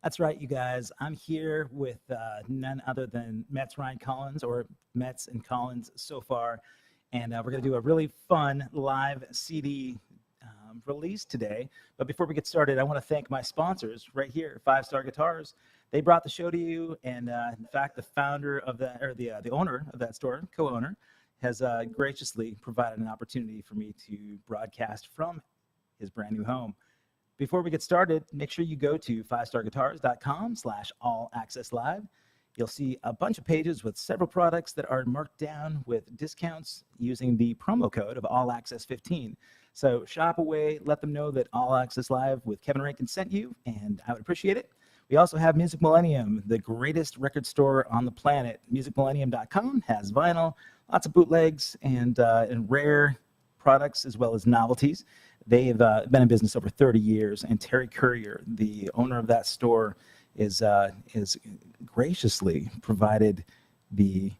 That's right, you guys. I'm here with none other than Metts Ryan Collins, or Metts and Collins so far, and we're going to do a really fun live CD release today. But before we get started, I want to thank my sponsors right here, 5-Star Guitars. They brought the show to you, and in fact, the founder of that, or the owner of that store, co-owner, has graciously provided an opportunity for me to broadcast from his brand new home. Before we get started, make sure you go to 5starguitars.com/allaccesslive. You'll see a bunch of pages with several products that are marked down with discounts using the promo code of AllAccess15. So shop away, let them know that All Access Live with Kevin Rankin sent you, and I would appreciate it. We also have Music Millennium, the greatest record store on the planet. MusicMillennium.com has vinyl, lots of bootlegs, and rare products as well as novelties. They've been in business over 30 years, and Terry Courier, the owner of that store, is graciously provided the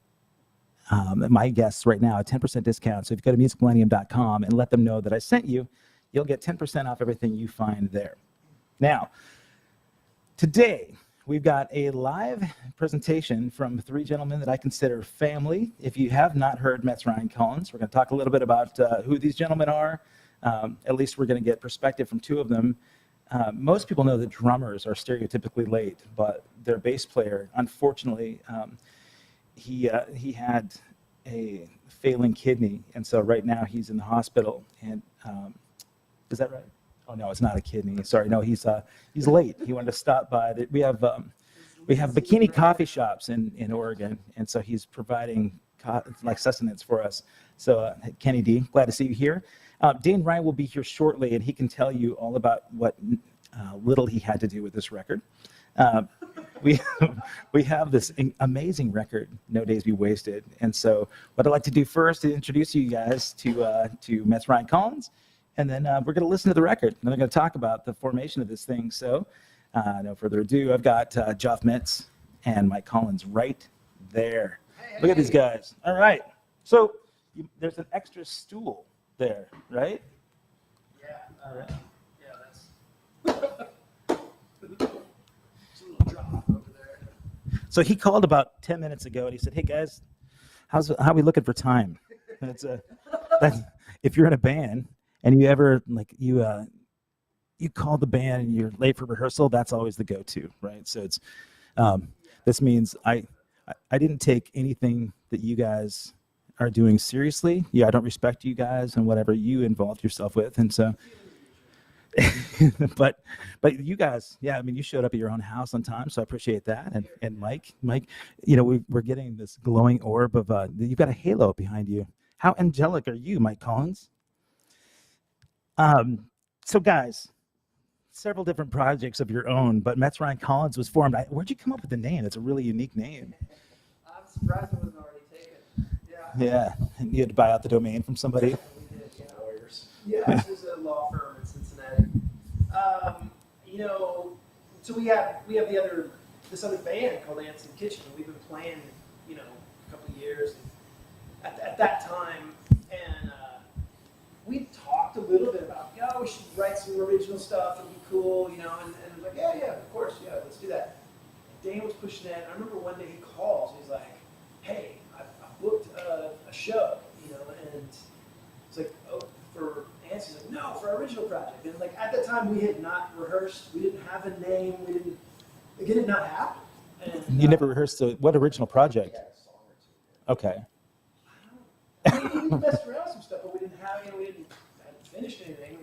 my guests right now a 10% discount. So if you go to musicmillennium.com and let them know that I sent you, you'll get 10% off everything you find there. Now, today we've got a live presentation from three gentlemen that I consider family. If you have not heard Metts Ryan Collins, we're going to talk a little bit about who these gentlemen are. At least we're going to get perspective from two of them. Most people know that drummers are stereotypically late, but their bass player, unfortunately, he had a failing kidney, and so right now he's in the hospital. And is that right? Oh no, it's not a kidney. Sorry, no, he's late. He wanted to stop by. We have bikini coffee shops in Oregon, and so he's providing like sustenance for us. So Kenny D, glad to see you here. Dain Ryan will be here shortly, and he can tell you all about what little he had to do with this record. We have this amazing record, No Days Be Wasted. And so what I'd like to do first is introduce you guys to Metts Ryan Collins, and then we're going to listen to the record, and then we're going to talk about the formation of this thing. So no further ado, I've got Geoff Metts and Mike Collins right there. Look at these guys. All right. So there's an extra stool there, right? Yeah. All right. Yeah, that's it's a little drop over there. So he called about 10 minutes ago, and he said, "Hey guys, how are we looking for time?" That's if you're in a band and you ever you call the band and you're late for rehearsal, that's always the go-to, right? So it's this means I didn't take anything that you guys are doing seriously. Yeah, I don't respect you guys and whatever you involved yourself with, and so. but you guys, yeah, I mean, you showed up at your own house on time, so I appreciate that. And Mike, you know, we're getting this glowing orb of you've got a halo behind you. How angelic are you, Mike Collins? So guys, several different projects of your own, but Metts Ryan Collins was formed. Where'd you come up with the name? It's a really unique name. I'm surprised it wasn't already taken. Yeah, and you had to buy out the domain from somebody. We did, yeah. Lawyers. Yeah, this is a law firm in Cincinnati. You know, so we have this other band called Ants in the Kitchen, and we've been playing, you know, a couple of years at that time, and we talked a little bit about, we should write some original stuff, it'd be cool, you know, and like, yeah, of course, yeah, let's do that. And Dain was pushing it, and I remember one day he calls, and he's like, hey, I booked a show, you know, and it's like, oh, for Ants, he's like, no, for our original project. And like, at that time, we had not rehearsed, we didn't have a name, it did not happen. And, You never rehearsed what original project? We had a song or two. Okay. I mean, we messed around with some stuff, but we hadn't finished anything,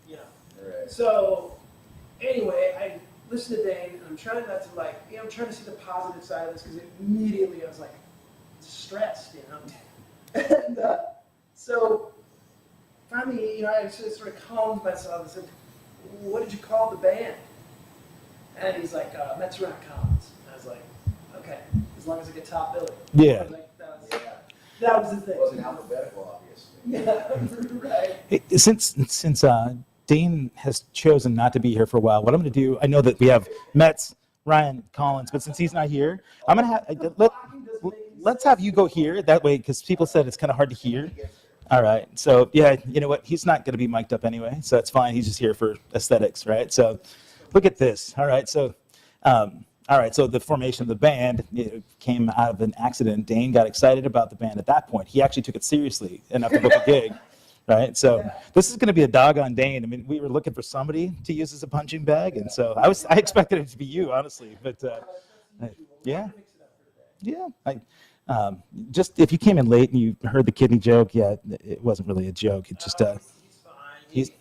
you know. Right. So, anyway, I listened to Dain, and I'm trying not to I'm trying to see the positive side of this, because immediately I was like stressed, you know. And so finally, you know, I just sort of calmed myself and said, "What did you call the band?" And he's like, "Metts Ryan Collins." And I was like, "Okay, as long as I get top billing." Yeah. That was the thing. It wasn't alphabetical, obviously. Yeah, right. Hey, since Dain has chosen not to be here for a while, what I'm going to do, I know that we have Metts Ryan Collins, but since he's not here, I'm going to have let's have you go here that way, because people said it's kind of hard to hear. All right. So yeah, you know what? He's not going to be mic'd up anyway, so it's fine. He's just here for aesthetics, right? So look at this. All right. So All right, so the formation of the band came out of an accident. Dain got excited about the band at that point. He actually took it seriously enough to book a gig, right? So this is going to be a dog on Dain. I mean, we were looking for somebody to use as a punching bag, and so I expected it to be you, honestly. But yeah, yeah. Just if you came in late and you heard the kidney joke, yeah, it wasn't really a joke. It just He's fine. he's He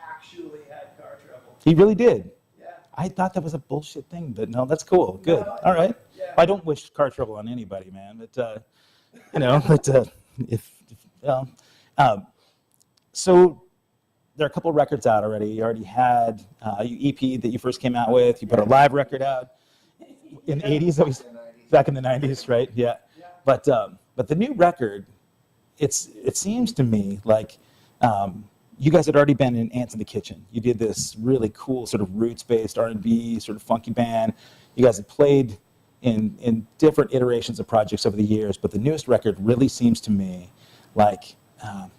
actually had car trouble. he really did. Yeah. I thought that was a bullshit thing, but no, that's cool. Good. No, All right. yeah. I don't wish car trouble on anybody, man. But but if well, so there are a couple of records out already. You already had your EP that you first came out with. You put a live record out in the '80s, back in the '90s, right? Yeah. But the new record, it seems to me like. You guys had already been in Ants in the Kitchen. You did this really cool sort of roots-based R&B sort of funky band. You guys had played in different iterations of projects over the years, but the newest record really seems to me like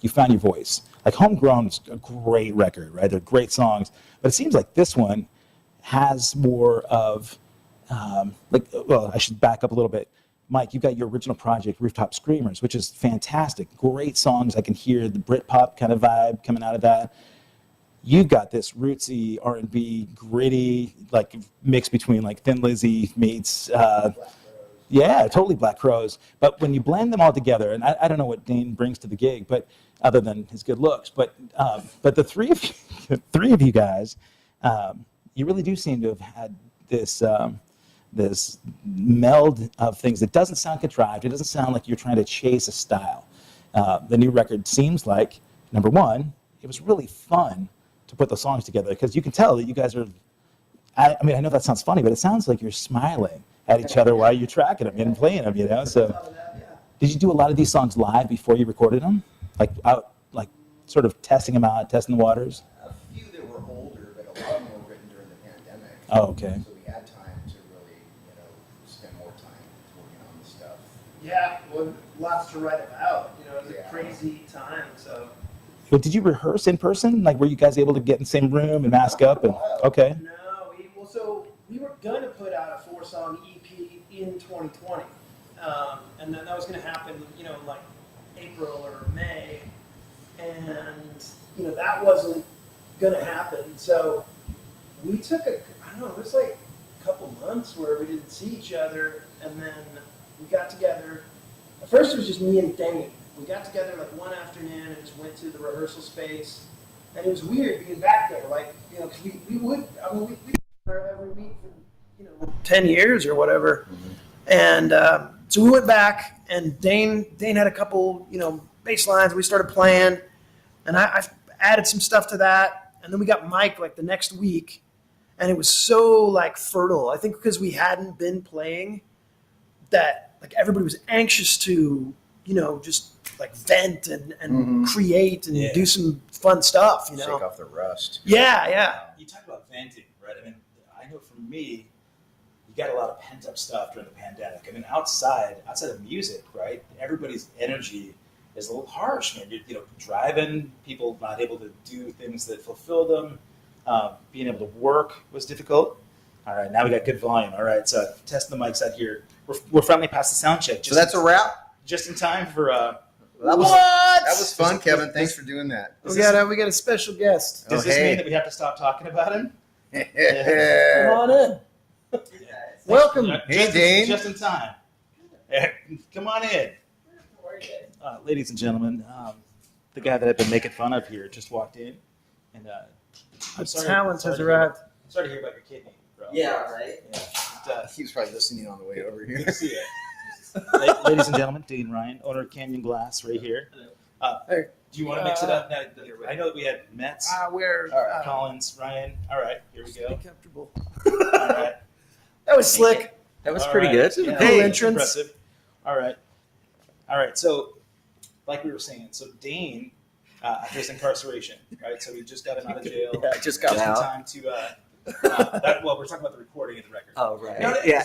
you found your voice. Like Homegrown is a great record, right? They're great songs, but it seems like this one has more of well, I should back up a little bit. Mike, you've got your original project, Rooftop Screamers, which is fantastic. Great songs. I can hear the Britpop kind of vibe coming out of that. You've got this rootsy R&B, gritty, like mix between like Thin Lizzy meets, yeah, totally Black Crowes. But when you blend them all together, and I don't know what Dain brings to the gig, but other than his good looks, but the three of you guys, you really do seem to have had this. This meld of things that doesn't sound contrived. It doesn't sound like you're trying to chase a style. The new record seems like, number one, it was really fun to put the songs together because you can tell that you guys are, I mean, I know that sounds funny, but it sounds like you're smiling at each other while you're tracking them and playing them, you know? So did you do a lot of these songs live before you recorded them? Like sort of testing them out, testing the waters? A few that were older, but a lot of them were written during the pandemic. Oh, okay. So we had time to really, spend more time working on the stuff. Yeah, well, lots to write about. It was Yeah. a crazy time. So But did you rehearse in person? Like, were you guys able to get in the same room and mask up? And okay. no, so we were gonna put out a 4-song EP in 2020, and then that was gonna happen, in like April or May, and that wasn't gonna happen. So we took I don't know, it was like a couple months where we didn't see each other, and then we got together. At first it was just me and Dain. We got together like one afternoon and just went to the rehearsal space, and it was weird being back there, like, because we would every week for 10 years or whatever. And so we went back, and Dain had a couple bass lines. We started playing, and I added some stuff to that, and then we got Mike like the next week, and it was so like fertile. I think because we hadn't been playing, that like everybody was anxious to just like vent and create and do some fun stuff. Shake off the rust. Yeah. You talk about venting, right? I mean, I know for me, you got a lot of pent up stuff during the pandemic. I mean, outside of music, right? Everybody's energy is a little harsh, man. You're driving, people not able to do things that fulfill them. Being able to work was difficult. All right, now we got good volume. All right, so testing the mics out here. We're finally past the sound check. So that's a wrap? Just in time for That was fun, Kevin. Thanks for doing that. We got a special guest. Does this mean that we have to stop talking about him? Come on in. Welcome. Hey, Dain. Just in time. Come on in. Ladies and gentlemen, the guy that I've been making fun of here just walked in, and I'm sorry. Talent has arrived. I'm sorry to hear about your kidney, bro. Yeah, right. Yeah. He was probably listening on the way over here. Good to see you. Ladies and gentlemen, Dain Ryan, owner of Canyon Glass, right here. Hey. Do you want to mix it up? Now, I know that we had Metts, We're Collins, Ryan. All right, here we go. be comfortable. All right. That was slick. That was All pretty right. good. Yeah, Cool that's entrance. Impressive. All right. So, like we were saying, so Dain, after his incarceration, right? So we just got him out of jail. Yeah, I just got in out. time to. Well, we're talking about the recording of the record. Oh, right. No, Yeah.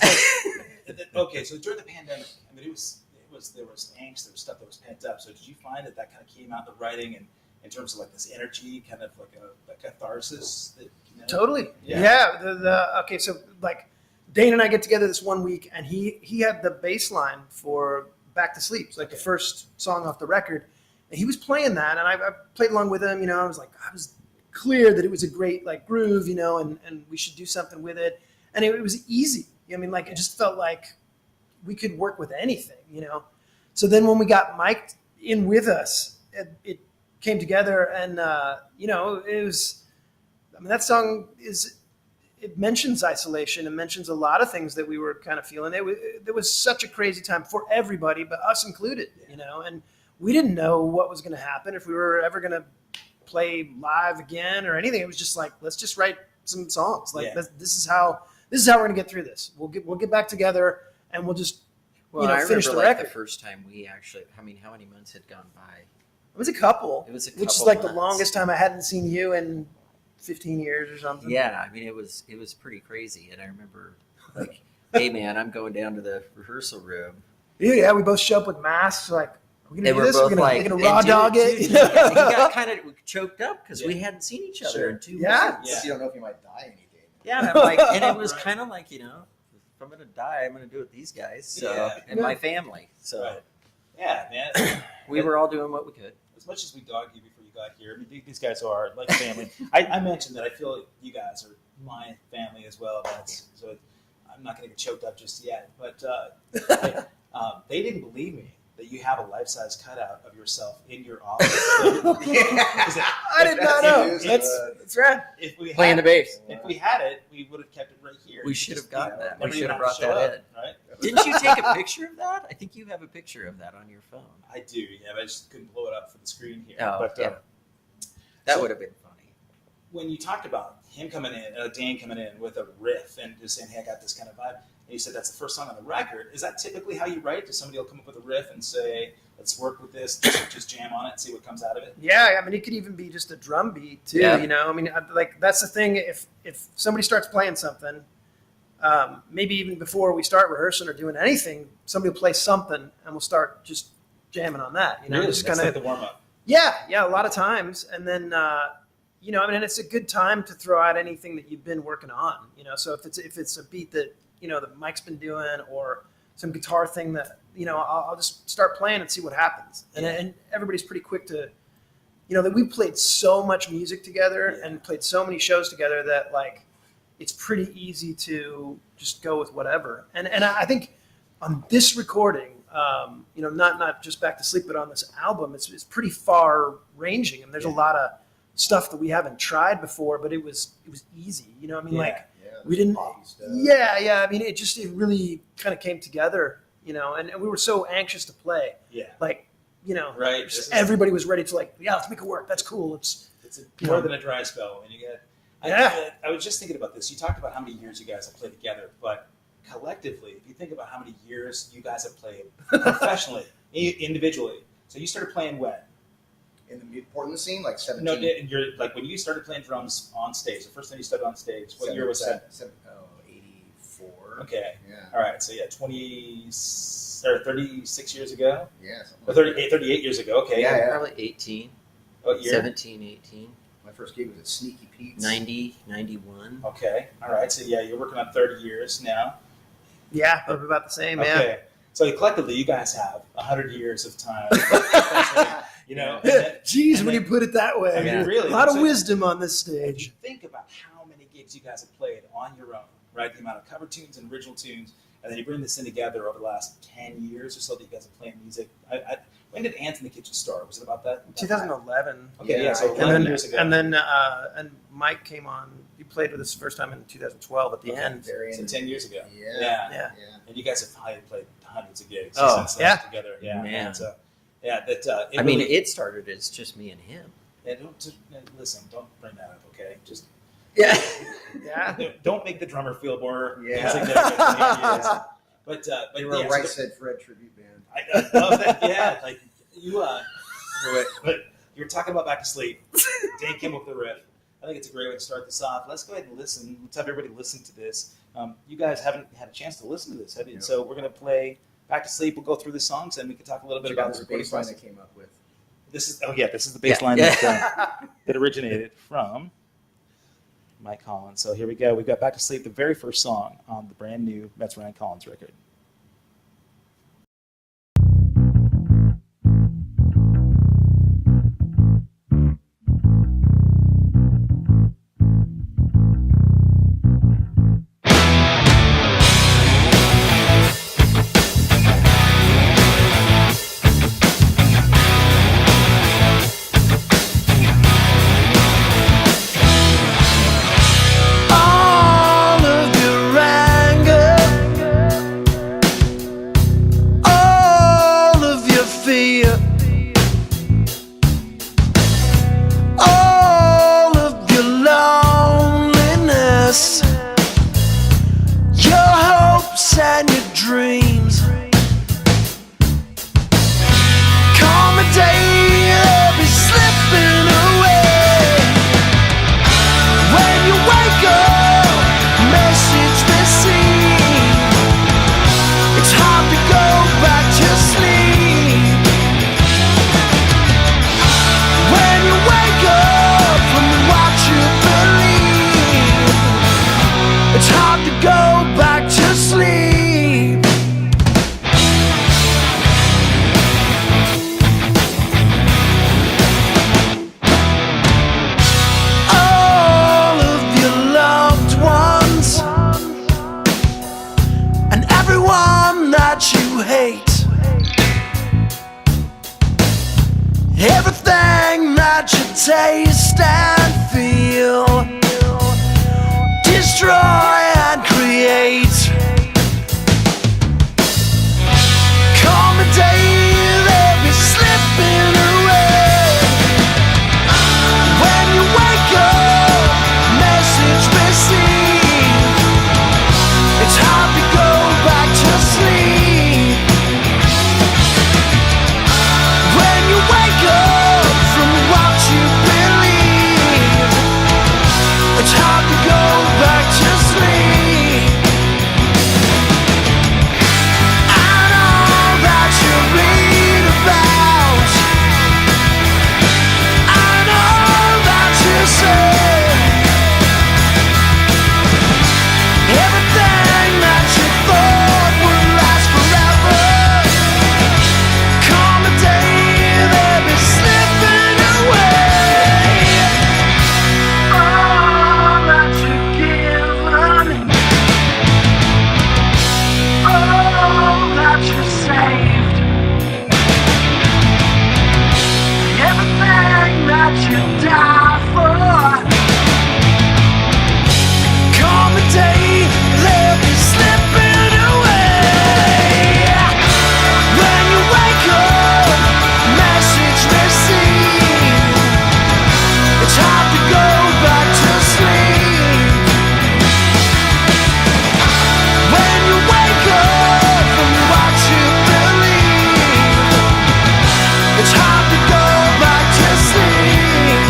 Okay, so during the pandemic, I mean, there was angst, there was stuff that was pent up. So did you find that kind of came out in the writing, and in terms of like this energy, kind of like a catharsis. That, Totally. Yeah. Yeah. Okay. So like, Dain and I get together this one week, and he had the bass line for "Back to Sleep." It's like the first song off the record, and he was playing that, and I played along with him. I was clear that it was a great like groove, and we should do something with it, and it was easy. It just felt like we could work with anything, So then when we got Mike in with us, it came together, and it was. That song it mentions isolation and mentions a lot of things that we were kind of feeling. There was such a crazy time for everybody, but us included, and we didn't know what was going to happen, if we were ever going to play live again or anything. It was just like, let's just write some songs. This is how we're going to get through this. We'll get back together, and we'll just finish the record. The first time we actually, how many months had gone by? It was a couple. Which is like months. The longest time I hadn't seen you in 15 years or something. Yeah, it was pretty crazy. And I remember like, hey man, I'm going down to the rehearsal room. Yeah, we both show up with masks. Like, are we gonna do this? We're gonna raw dog it. He got kind of choked up because we hadn't seen each other in 2 months. Yeah. You don't know if you might die any day. Yeah, and I'm like, and it was kind of like, if I'm gonna die, I'm gonna do it with these guys. So and my family. So Right. Yeah, man. we were all doing what we could. As much as we dogged you before you got here, these guys are like family. I mentioned that I feel like you guys are my family as well. So I'm not going to get choked up just yet. But they didn't believe me that you have a life-size cutout of yourself in your office. I did not know. That's right. If we Playing the bass. If we had it, we would have kept it right here. We should have gotten that. We Never should even have brought show that up, in. right? Didn't you take a picture of that? I think you have a picture of that on your phone. I do, yeah, but I just couldn't blow it up for the screen here. Oh, but, yeah. That so- would have been funny. when you talked about him coming in, Dain coming in with a riff and just saying, hey, I got this kind of vibe, and you said that's the first song on the record, is that typically how you write? Does somebody will come up with a riff and say, let's work with this, just jam on it and see what comes out of it? Yeah, it could even be just a drum beat too. Yeah. That's the thing. If somebody starts playing something, maybe even before we start rehearsing or doing anything, somebody will play something and we'll start just jamming on that. Really? Just That's kind like of the warm-up. yeah, a lot of times, and then it's a good time to throw out anything that you've been working on. So if it's a beat that that Mike's been doing, or some guitar thing that I'll just start playing and see what happens. And everybody's pretty quick to, that we played so much music together and played so many shows together that like it's pretty easy to just go with whatever. And I think on this recording, not just Back to Sleep, but on this album, it's pretty far ranging, and there's a lot of stuff that we haven't tried before, but it was easy. We didn't. It really kind of came together, and we were so anxious to play. Yeah. Right. Everybody was ready to let's make it work. That's cool. It's more than a dry spell when you get. I was just thinking about this. You talked about how many years you guys have played together, but collectively, if you think about how many years you guys have played professionally, individually. So you started playing when? In the Portland scene, like 17. No, you're like when you started playing drums on stage. The first time you started on stage, what year was that? 84. Okay. Yeah. All right. So 36 years ago. Yeah. Or 38 years ago. Okay. Yeah. Probably 18. What year? 17, 18. My first gig was at Sneaky Pete's. 90, 91. Okay. All right. So you're working on 30 years now. Yeah, probably about the same. Yeah. Okay. So collectively, you guys have 100 years of time. Geez, when you put it that way, I mean, really, a lot of so- wisdom on this If you stage. think about how many gigs you guys have played on your own, right? The amount of cover tunes and original tunes, and then you bring this in together over the last 10 years or so that you guys have played music. When did Ants in the Kitchen start? Was it about that? 2011. Okay, yeah, so and 11 then, years ago. and then Mike came on. He played with us the first time in 2012 at the end. So 10 years ago. Yeah. And you guys have probably played hundreds of gigs since yeah. together. Yeah, Man. And so, it it started as just me and him. Listen, don't bring that up, okay? Just Yeah. Yeah. don't make the drummer feel more Yeah. insignificant than he is. But They were a Right Said Fred tribute band. I love that. Yeah, like you. But you were talking about Back to Sleep. Dain came up with the riff. I think it's a great way to start this off. Let's go ahead and listen. Let's have everybody listen to this. You guys haven't had a chance to listen to this, have you? No. So we're going to play Back to Sleep. We'll go through the songs and we can talk a little bit Check about out this this bass line I came up with. This is the bass line that originated from Mike Collins. So here we go. We've got Back to Sleep, the very first song on the brand new Metts Ryan Collins record. Taste and feel, destroy and create. Come a day they'll be slipping away. When you wake up, message received. It's hard to go back to sleep. When you wake up from what you believe, it's hard to go back to sleep. I know that you read about, I know that you say everything that you thought would last forever. Come a day they'll be slipping away. All that you've given, all that you saved, everything that you died for. Come a day they'll be slipping away. When you wake up, message received. It's hard to go back to sleep. When you wake up from what you believe, it's hard to go back to sleep.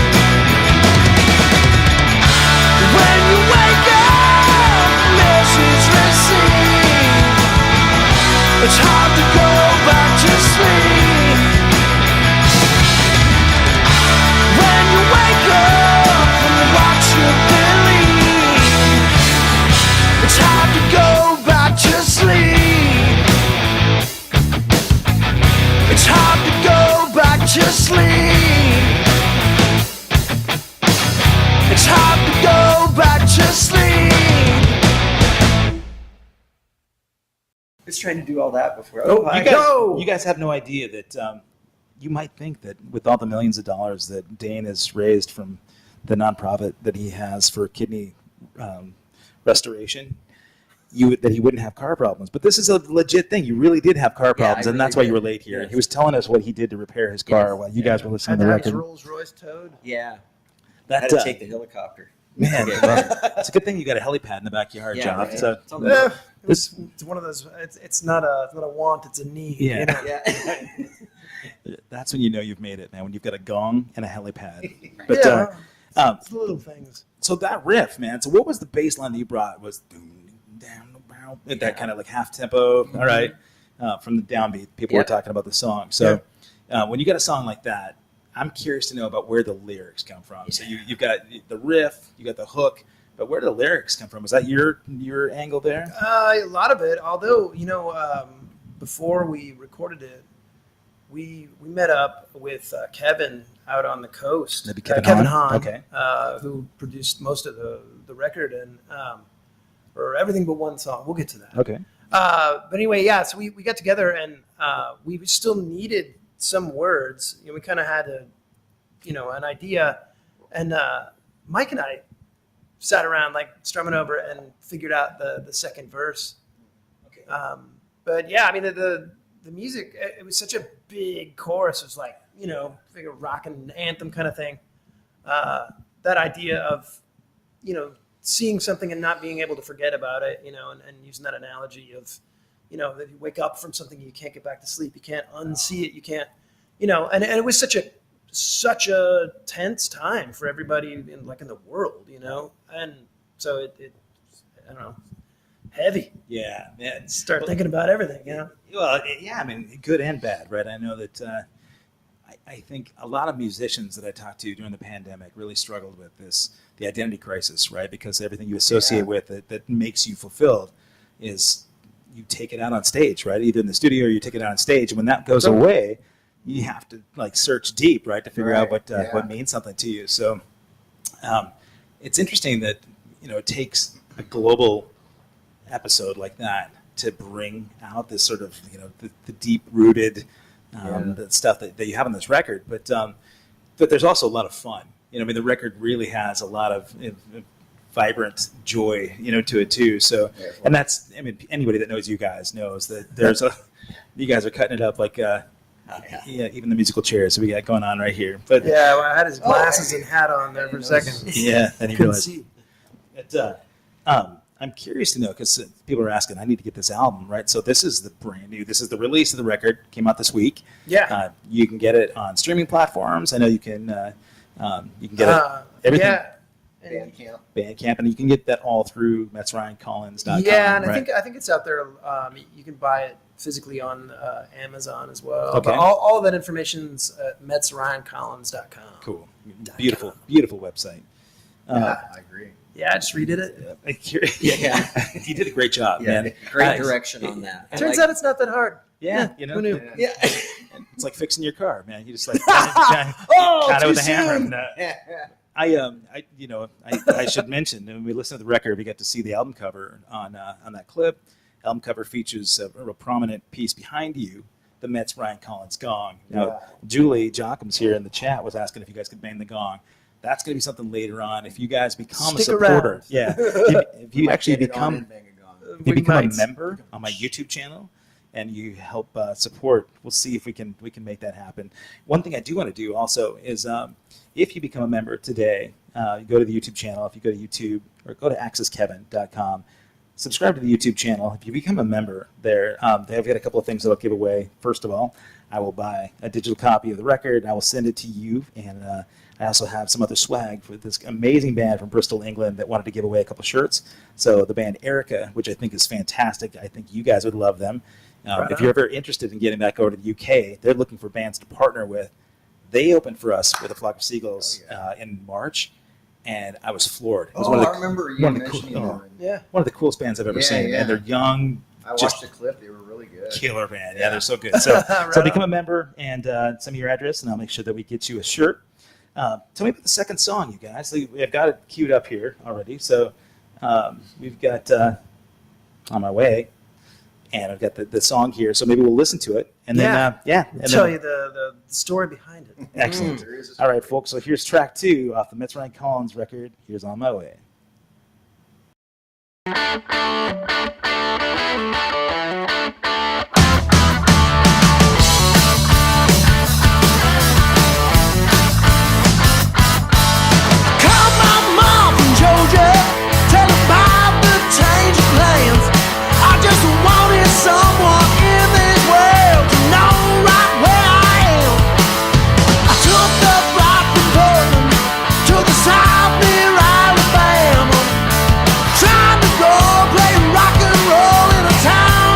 When you wake up, message received. It's hard to go back to sleep. When you wake up from what you believe, it's hard to go back to sleep. It's hard to go back to sleep. It's hard to go back to sleep. Who's trying to do all that before? You guys have no idea that you might think that with all the millions of dollars that Dain has raised from the nonprofit that he has for kidney restoration, that he wouldn't have car problems. But this is a legit thing. You really did have car problems, and really that's why you did. were late here. Yes. He was telling us what he did to repair his car Yes. while you guys were listening to Had the to have his record. Rolls Royce towed. Yeah. That, Had to take the helicopter. man, Yeah. well, it's a good thing you got a helipad in the backyard, Yeah, Geoff. right. So It's on the It's one of those. It's not a want. It's a need. Yeah. You know? Yeah. that's when you know you've made it, man. When you've got a gong and a helipad. Right. But Yeah. It's the little things. so that riff, man. So what was the bass line that you brought? Was down, that kind of like half tempo. All right, from the downbeat, people were Yeah. talking about the song. So when you got a song like that, I'm curious to know about where the lyrics come from. So you've got the riff, you got the hook, but where do the lyrics come from? Was that your angle there? A lot of it, although, before we recorded it, we met up with Kevin out on the coast. That'd be Kevin Kevin Hahn? Hahn, Okay. who produced most of the record and or everything but one song. We'll get to that. Okay. But anyway, yeah. So we got together and we still needed some words. We kind of had an idea, and Mike and I sat around like strumming over it and figured out the second verse. Okay. But yeah, I mean the music, it was such a big chorus. It was like, like a rockin' anthem kind of thing. That idea of, seeing something and not being able to forget about it, and using that analogy of, that you wake up from something, you can't get back to sleep. You can't unsee it. You can't, and it was such a tense time for everybody in the world, and so it I don't know, heavy. Yeah. Start thinking about everything, Well, yeah, I mean, good and bad, right? I know that I think a lot of musicians that I talked to during the pandemic really struggled with the identity crisis, right? Because everything you associate with it that makes you fulfilled is you take it out on stage, right? Either in the studio or you take it out on stage. And when that goes away, you have to search deep, right? To figure out what means something to you. So it's interesting that, it takes a global episode like that to bring out this sort of, the deep-rooted the stuff that you have on this record. But there's also a lot of fun. The record really has a lot of vibrant joy, to it too. So, and that's, anybody that knows you guys knows that you guys are cutting it up like, even the musical chairs we got going on right here. But yeah, well, I had his glasses and hat on there for a second. Yeah, and he Couldn't realized. see. I'm curious to know, because people are asking, I need to get this album, right? So this is this is the release of the record, came out this week. Yeah. You can get it on streaming platforms. I know you can get it, everything. Yeah. Bandcamp, and you can get that all through MettsRyanCollins.com. Yeah, and right? I think it's out there. You can buy it physically on Amazon as well. Okay. But all that information's at MettsRyanCollins.com. Cool, beautiful website. I agree. Yeah, I just redid it. Yeah, you did a great job, man. Great direction on that. Turns out it's not that hard. Yeah, Who knew? Yeah. It's like fixing your car, man. You just got it with a hammer. And, I should mention, when we listen to the record, we get to see the album cover on that clip. Album cover features a real prominent piece behind you, the Metts Ryan Collins gong. Now, Julie Jockham's here in the chat was asking if you guys could bang the gong. That's going to be something later on. If you guys become Stick a supporter, around. yeah. If you actually become a might. member on my YouTube channel and you help support, we'll see if we can make that happen. One thing I do want to do also is if you become a member today, you go to the YouTube channel. If you go to YouTube or go to accesskevin.com, subscribe to the YouTube channel. If you become a member there, they've got a couple of things that I'll give away. First of all, I will buy a digital copy of the record. I will send it to you, and I also have some other swag for this amazing band from Bristol, England that wanted to give away a couple shirts. So the band Erica, which I think is fantastic. I think you guys would love them. If you're ever interested in getting back over to the UK, they're looking for bands to partner with. They opened for us with a Flock of Seagulls in March, and I was floored. It was I remember you mentioning them. one of the coolest bands I've ever seen. Yeah. And they're young. I watched the clip. They were really good. Killer band. Yeah, they're so good. So, so become a member and send me your address, and I'll make sure that we get you a shirt. Tell me about the second song, you guys. I've got it queued up here already. So we've got On My Way, and I've got the song here. So maybe we'll listen to it. And then, I'll tell you the story behind it. Excellent. All right, folks. So here's track 2 off the Metts Ryan Collins record. Here's On My Way. Call my mom from Georgia, tell her about the change of plans. I just wanted someone in this world to know right where I am. I took the flight from Portland to the south near Alabama, trying to go play rock and roll in a town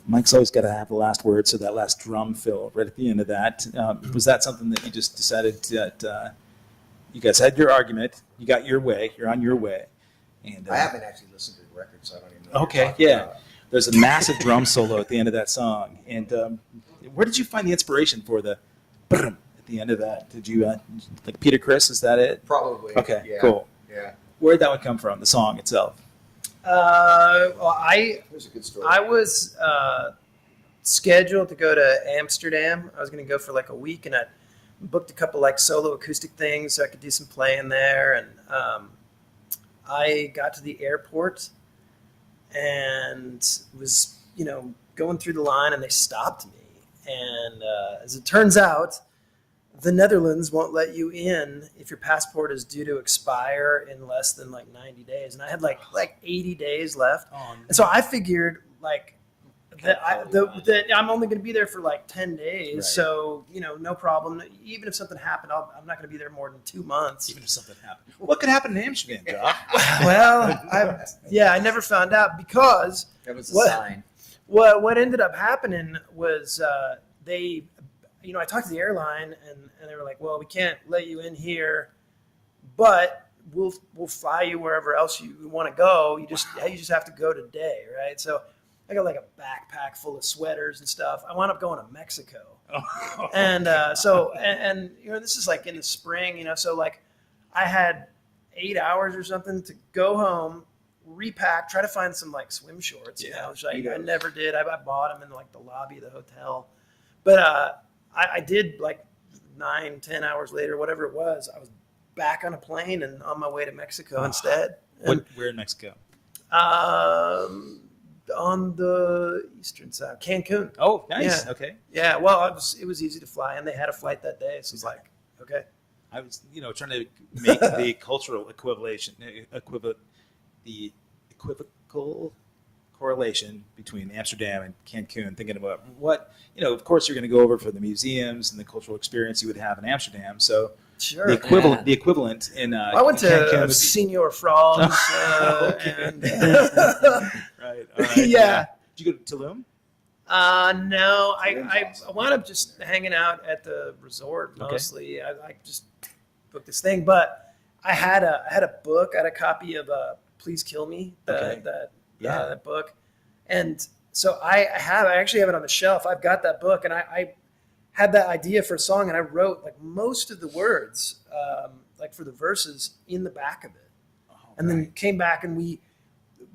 Mike's always got to have the last word, so that last drum fill right at the end of that. Was that something that you just decided that you guys had your argument, you got your way, you're on your way? And I haven't actually listened to the record, so I don't even know. What okay, you're talking yeah. about. There's a massive drum solo at the end of that song. And where did you find the inspiration for the at the end of that? Did you, like Peter Criss, is that it? Probably. Okay, Yeah. cool. Yeah. Where'd that one come from, the song itself? There's a good story. I was scheduled to go to Amsterdam. I was going to go for like a week, and I booked a couple like solo acoustic things so I could do some playing there. And I got to the airport and was, going through the line, and they stopped me. And as it turns out, the Netherlands won't let you in if your passport is due to expire in less than like 90 days. And I had like 80 days left. And so I figured that I'm only going to be there for like 10 days. Right. So, no problem. Even if something happened, I'm not going to be there more than 2 months. Even if something happened. What could happen in Amsterdam, Geoff? Well, I never found out because That was a What? sign. what ended up happening was they, I talked to the airline and they were like, well, we can't let you in here, but we'll fly you wherever else you want to go. You just have to go today, right? So I got like a backpack full of sweaters and stuff. I wound up going to Mexico, and this is like in the spring, so like I had 8 hours or something to go home, repack, try to find some like swim shorts, which I never did. I bought them in like the lobby of the hotel, but I did like 9-10 hours later, whatever it was. I was back on a plane and on my way to Mexico instead. And, Where in Mexico? on the eastern side, Cancun. Oh, nice. Yeah. Okay. Yeah, well, it was easy to fly, and they had a flight that day, so it's like, okay. I was, trying to make the cultural equivocal correlation between Amsterdam and Cancun, thinking about what, of course you're going to go over for the museums and the cultural experience you would have in Amsterdam. So Sure. the equivalent in I went to Cancun would be- Senor Frogs. Okay. And, Right. All right. Yeah. Did you go to Tulum? no, I wound up just hanging out at the resort mostly. I just booked this thing, but I had a book. I had a copy of Please Kill Me, that book, and so I actually have it on the shelf. I've got that book, and I had that idea for a song, and I wrote like most of the words, like for the verses, in the back of it, and then came back and we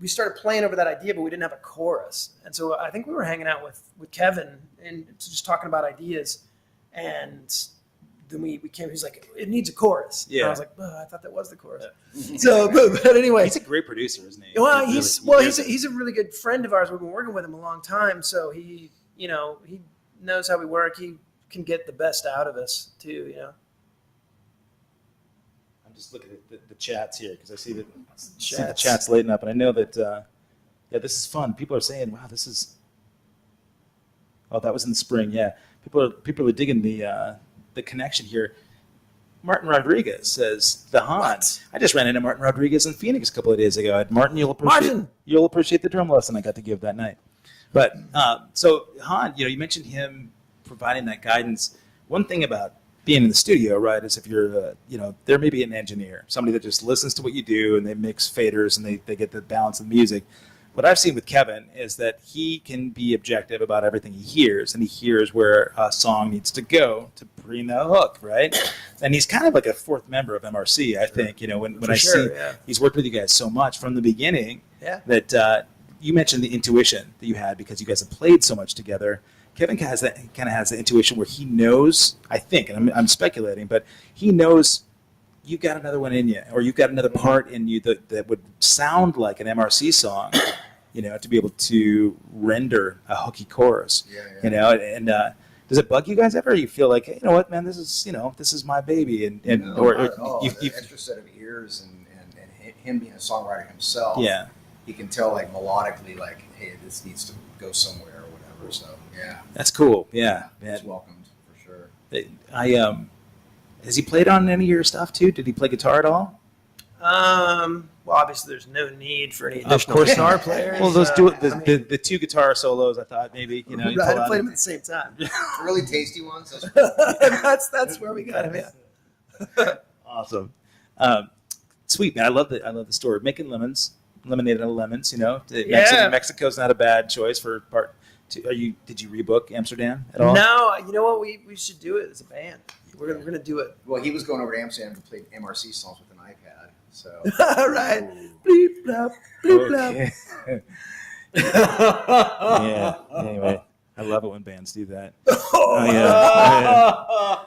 started playing over that idea, but we didn't have a chorus. And so I think we were hanging out with Kevin and just talking about ideas. And then we came, he's like, it needs a chorus. Yeah. And I was like, I thought that was the chorus. So, but anyway. He's a great producer, isn't he? Well, He he's a really good friend of ours. We've been working with him a long time. So he knows how we work. He can get the best out of us too, I'm just looking at the chats here because I see the Chats. chats lighting up, and I know that this is fun. People are saying, "Wow, this is." Oh, that was in the spring. Yeah, people are digging the connection here. Martin Rodriguez says the Han. What? I just ran into Martin Rodriguez in Phoenix a couple of days ago. Martin, you'll appreciate the drum lesson I got to give that night. But so Han, you mentioned him providing that guidance. One thing about being in the studio, right, is if you're, there may be an engineer, somebody that just listens to what you do and they mix faders and they get the balance of the music. What I've seen with Kevin is that he can be objective about everything he hears, and he hears where a song needs to go to bring the hook, right? And he's kind of like a fourth member of MRC, I think. When I see he's worked with you guys so much from the beginning that you mentioned the intuition that you had because you guys have played so much together. Kevin kind of has the intuition where he knows, I think, and I'm speculating, but he knows you've got another one in you, or you've got another part in you that would sound like an MRC song, to be able to render a hooky chorus. And does it bug you guys ever? You feel like, you know what, man, this is my baby, the extra set of ears and him being a songwriter himself. Yeah. He can tell like melodically, like, hey, this needs to go somewhere or whatever. So yeah, That's cool. Yeah, man. it's welcomed for sure. Has he played on any of your stuff too? Did he play guitar at all? Well, obviously, there's no need for any Of additional course guitar not. players. Well, those do it. I mean, The two guitar solos. I thought maybe you right, pull I out played them at the same time. Really tasty ones. Those that's where we got him. Yeah. Awesome. Sweet, man. I love the story. Making lemonade out of lemons. Yeah. Mexico's not a bad choice for part two. Did you rebook Amsterdam at all? No, you know what? We should do it as a band. We're gonna do it. Well, he was going over to Amsterdam to play MRC songs with an iPad. So Right. Bleep blop. Bleep blop. Okay. Yeah. Anyway, I love it when bands do that. Oh yeah.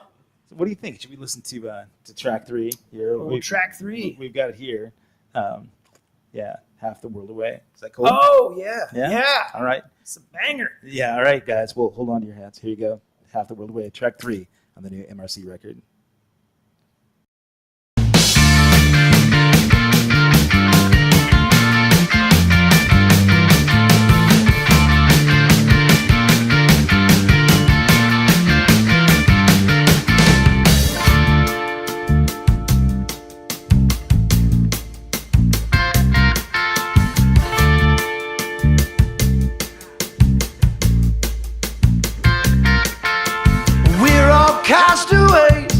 So what do you think? Should we listen to track 3 here? Oh, track 3. We've got it here. Yeah, Half the World Away. Is that cool? Oh yeah. Yeah? Yeah. All right. It's a banger. Yeah. All right, guys. Well, hold on to your hats. Here you go. Half the World Away. Track 3 on the new MRC record. We're all castaways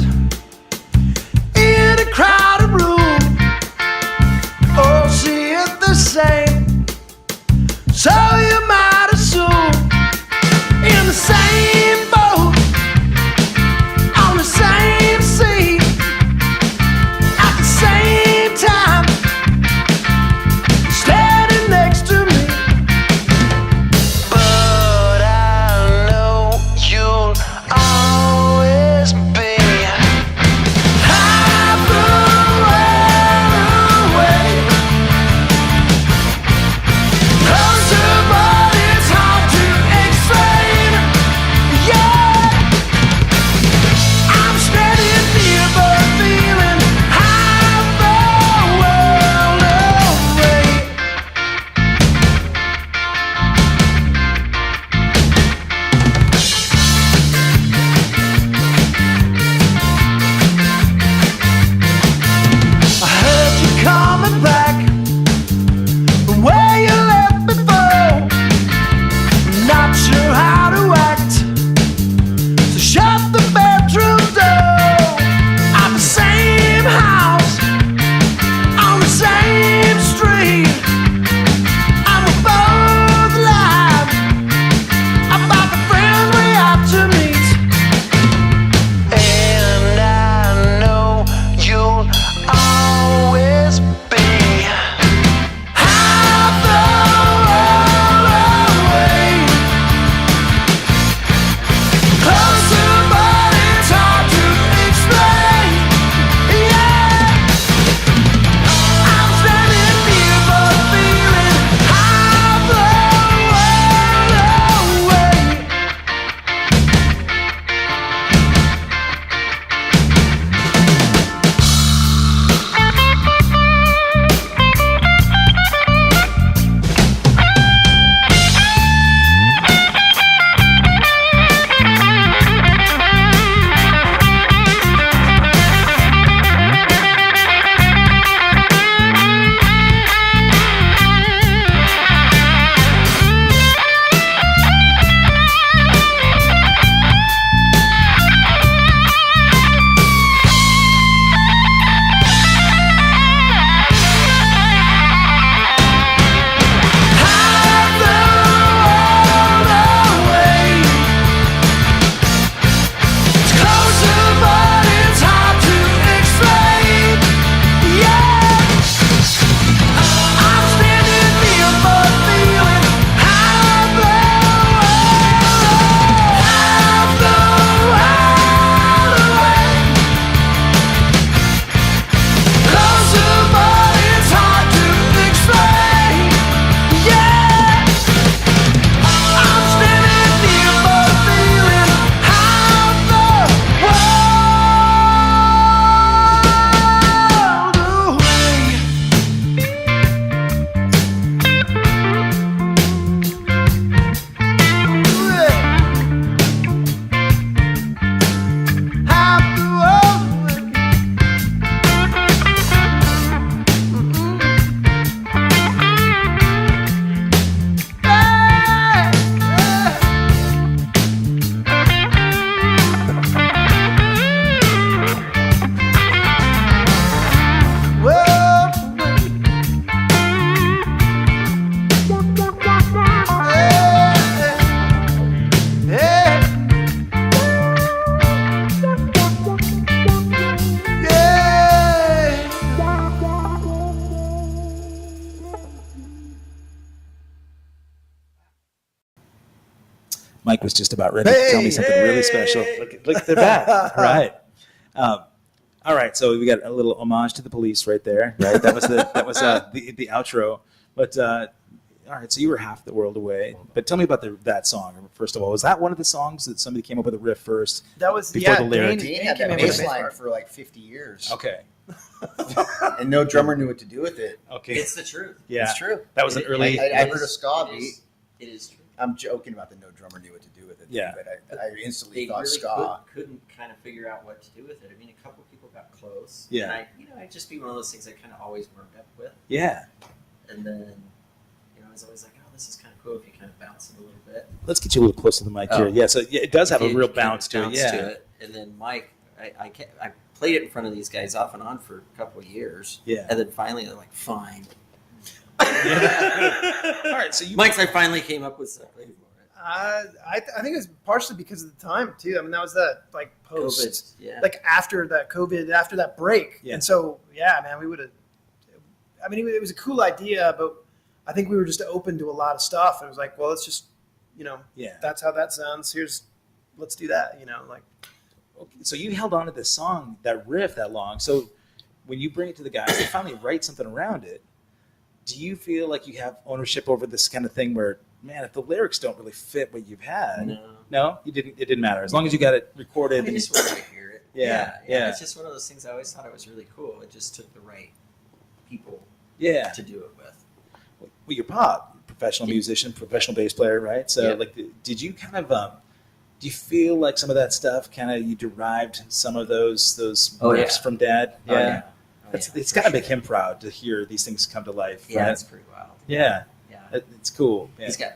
Mike was just about ready to tell me something really special. Look, they're back. All right. All right. So we got a little homage to the Police right there. Right. That was the outro. But all right. So you were half the world away. But tell me about that song. First of all, was that one of the songs that somebody came up with a riff first? That was Before the lyric. Dean had came that in with bass the line part. for like 50 years. Okay. And no drummer knew what to do with it. Okay. It's the truth. Yeah. It's true. That was an early. I heard a ska beat. It is true. I'm joking about the no drummer knew what to do with it. Yeah. But I instantly They thought really ska. couldn't kind of figure out what to do with it. I mean, a couple people got close. Yeah. And I'd just be one of those things I kind of always warmed up with. Yeah. And then, I was always like, oh, this is kind of cool if you kind of bounce it a little bit. Let's get you a little close to the mic here. Oh. Yeah. So it does have a You real kind of bounce to it. Yeah. And then Mike, I played it in front of these guys off and on for a couple of years. Yeah. And then finally they're like, fine. All right. So you. Mike's, I finally came up with something for it. I think it was partially because of the time too. I mean, that was that like post, COVID, yeah. like after that COVID, after that break. Yeah. And so, yeah, man, we would have. I mean, it was a cool idea, but I think we were just open to a lot of stuff. It was like, well, let's just, Yeah. that's how that sounds. Let's do that. Like. Okay, so you held on to this song, that riff, that long. So when you bring it to the guys, they finally write something around it. Do you feel like you have ownership over this kind of thing where, man, if the lyrics don't really fit what you've had, no, you didn't. It didn't matter as long as you got it recorded. I just wanted to hear it. Yeah. It's just one of those things I always thought it was really cool. It just took the right people Yeah. to do it with. Well, you're Pop, professional musician, professional bass player, right? So, Yeah. like, did you kind of, do you feel like some of that stuff kind of you derived some of those Oh, riffs yeah. from Dad? Oh, yeah. It's For got to sure. make him proud to hear these things come to life. Yeah, right? that's pretty wild. Yeah, Yeah. it's cool. Yeah. He's got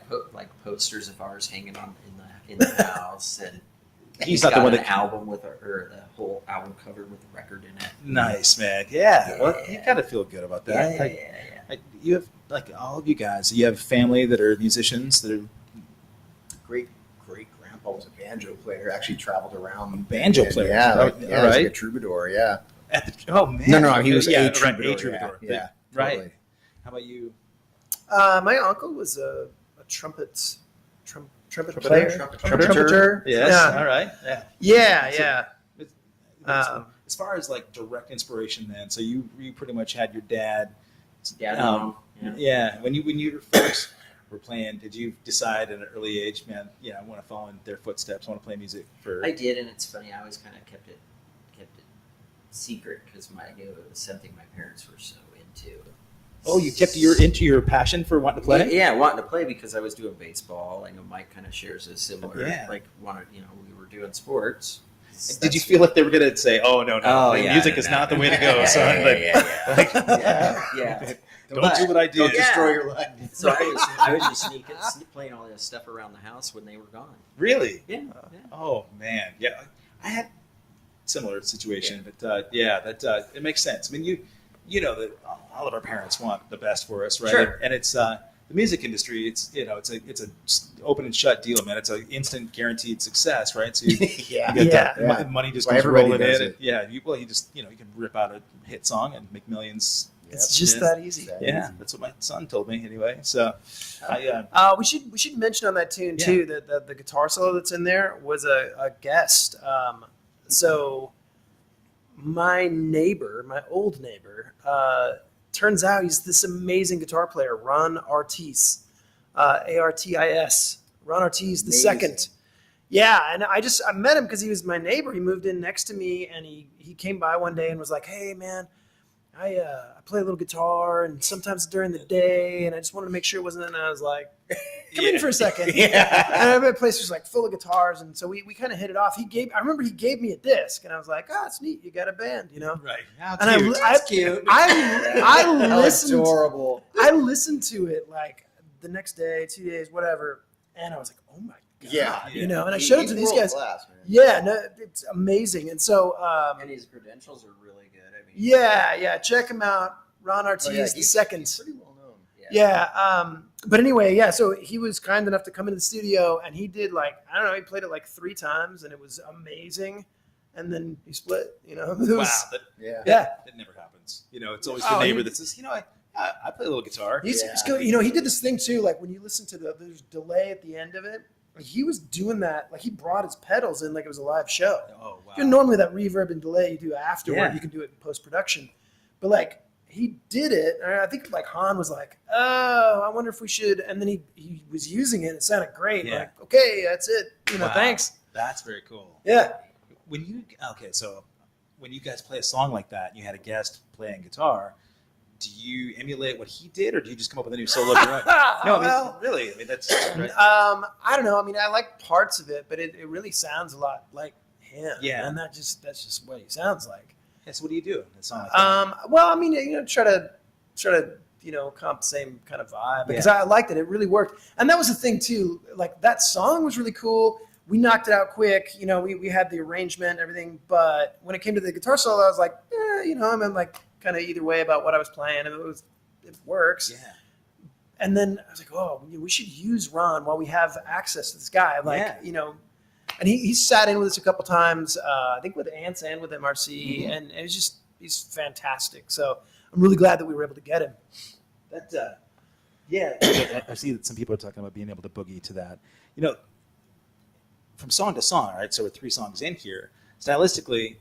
posters of ours hanging on in the house, and He's got not the one an that- album or the whole album covered with a record in it. Nice, man. Yeah. Well, you Yeah. got to feel good about that. Yeah. Like, you have, like, all of you guys, you have family that are musicians that are Great grandpa was a banjo player. Actually traveled around. Banjo player. Yeah, Oh, like, all yeah, he was like right. a troubadour. Yeah. at the, oh, man. No, he was yeah, a right, troubadour. a troubadour. Yeah. Right. Totally. How about you? My uncle was a trumpet Trumpeter? player. Trumpeter. Yes. Yeah. All right. Yeah. Yeah, So- yeah. As far as like direct inspiration, then, so you pretty much had your dad. Yeah. Yeah. When you first were playing, did you decide at an early age, man? Yeah, I want to follow in their footsteps. I want to play music for. I did, and it's funny. I always kind of kept it secret because I knew it was something my parents were so into. Oh, you kept into your passion for wanting to play. Yeah, wanting to play because I was doing baseball. I know Mike kind of shares a similar, Yeah. we were doing sports. Did you feel like they were going to say, "Oh no, music is not the way to go, son"? Yeah. Don't do what I did. Don't Yeah. destroy your life. So I was just playing all this stuff around the house when they were gone. Really? Yeah. Oh man, yeah. I had similar situation, but it makes sense. I mean, you know that all of our parents want the best for us, right? Sure. And it's the music industry. It's it's a open and shut deal, man. It's an instant guaranteed success, right? So you Yeah. get that Yeah. money just Well, comes everybody rolling does in. it. Yeah, you just you can rip out a hit song and make millions. It's just that easy. Yeah, that's what my son told me anyway. So We should mention on that tune Yeah. too that the guitar solo that's in there was a guest. So my old neighbor, turns out he's this amazing guitar player, Ron Artis, Artis. Ron Artis the second. Yeah, and I met him because he was my neighbor. He moved in next to me, and he came by one day and was like, "Hey, man, I play a little guitar, and sometimes during the day, and I just wanted to make sure it wasn't." And I was like, "Come in for a second." And my place was like full of guitars, and so we kind of hit it off. I remember he gave me a disc, and I was like, "Oh, it's neat. You got a band, right. How And cute. I listened. Adorable. I listened to it like the next day, 2 days, whatever, and I was like, "Oh my god!" Yeah. And I showed it to these guys. Class, man. Yeah, no, it's amazing. And so, And his credentials are really good. I mean, yeah, check him out, Ron Artis Oh, yeah, the he's second. Pretty well known. Yeah. But anyway, yeah. So he was kind enough to come into the studio, and he did he played it like 3 times, and it was amazing. And then he split. It was, Wow, that Yeah. yeah. never happens. It's always the neighbor that says, I play a little guitar. He's Yeah. good. He did this thing too. Like when you listen to there's delay at the end of it. he was doing that. Like, he brought his pedals in like it was a live show. Oh wow. You know, normally that reverb and delay you do afterward, Yeah. you can do it in post-production. But like, he did it, and I think like Han was like, "Oh, I wonder if we should." And then he was using it. It sounded great. Yeah. Like, okay, that's it. You know, Wow. thanks. That's very cool. Yeah. So when you guys play a song like that, and you had a guest playing guitar. Do you emulate what he did, or do you just come up with a new solo? No, I mean, Well, really. I mean, that's right. I don't know. I mean, I like parts of it, but it really sounds a lot like him. Yeah. And that's just what he sounds like. Yeah, so what do you do in a song like that? Well, I mean, you know, try to, you know, comp the same kind of vibe because I liked it. It really worked. And that was the thing too. Like, that song was really cool. We knocked it out quick. You know, we had the arrangement and everything. But when it came to the guitar solo, I was like, you know, I'm in like kind of either way about what I was playing. And it works. Yeah. And then I was like, oh, we should use Ron while we have access to this guy. Like, you know, and he sat in with us a couple times, I think with Ants and with MRC, and it was just, he's fantastic. So I'm really glad that we were able to get him. I see that some people are talking about being able to boogie to that. You know, from song to song, right? So we're 3 songs in here. Stylistically,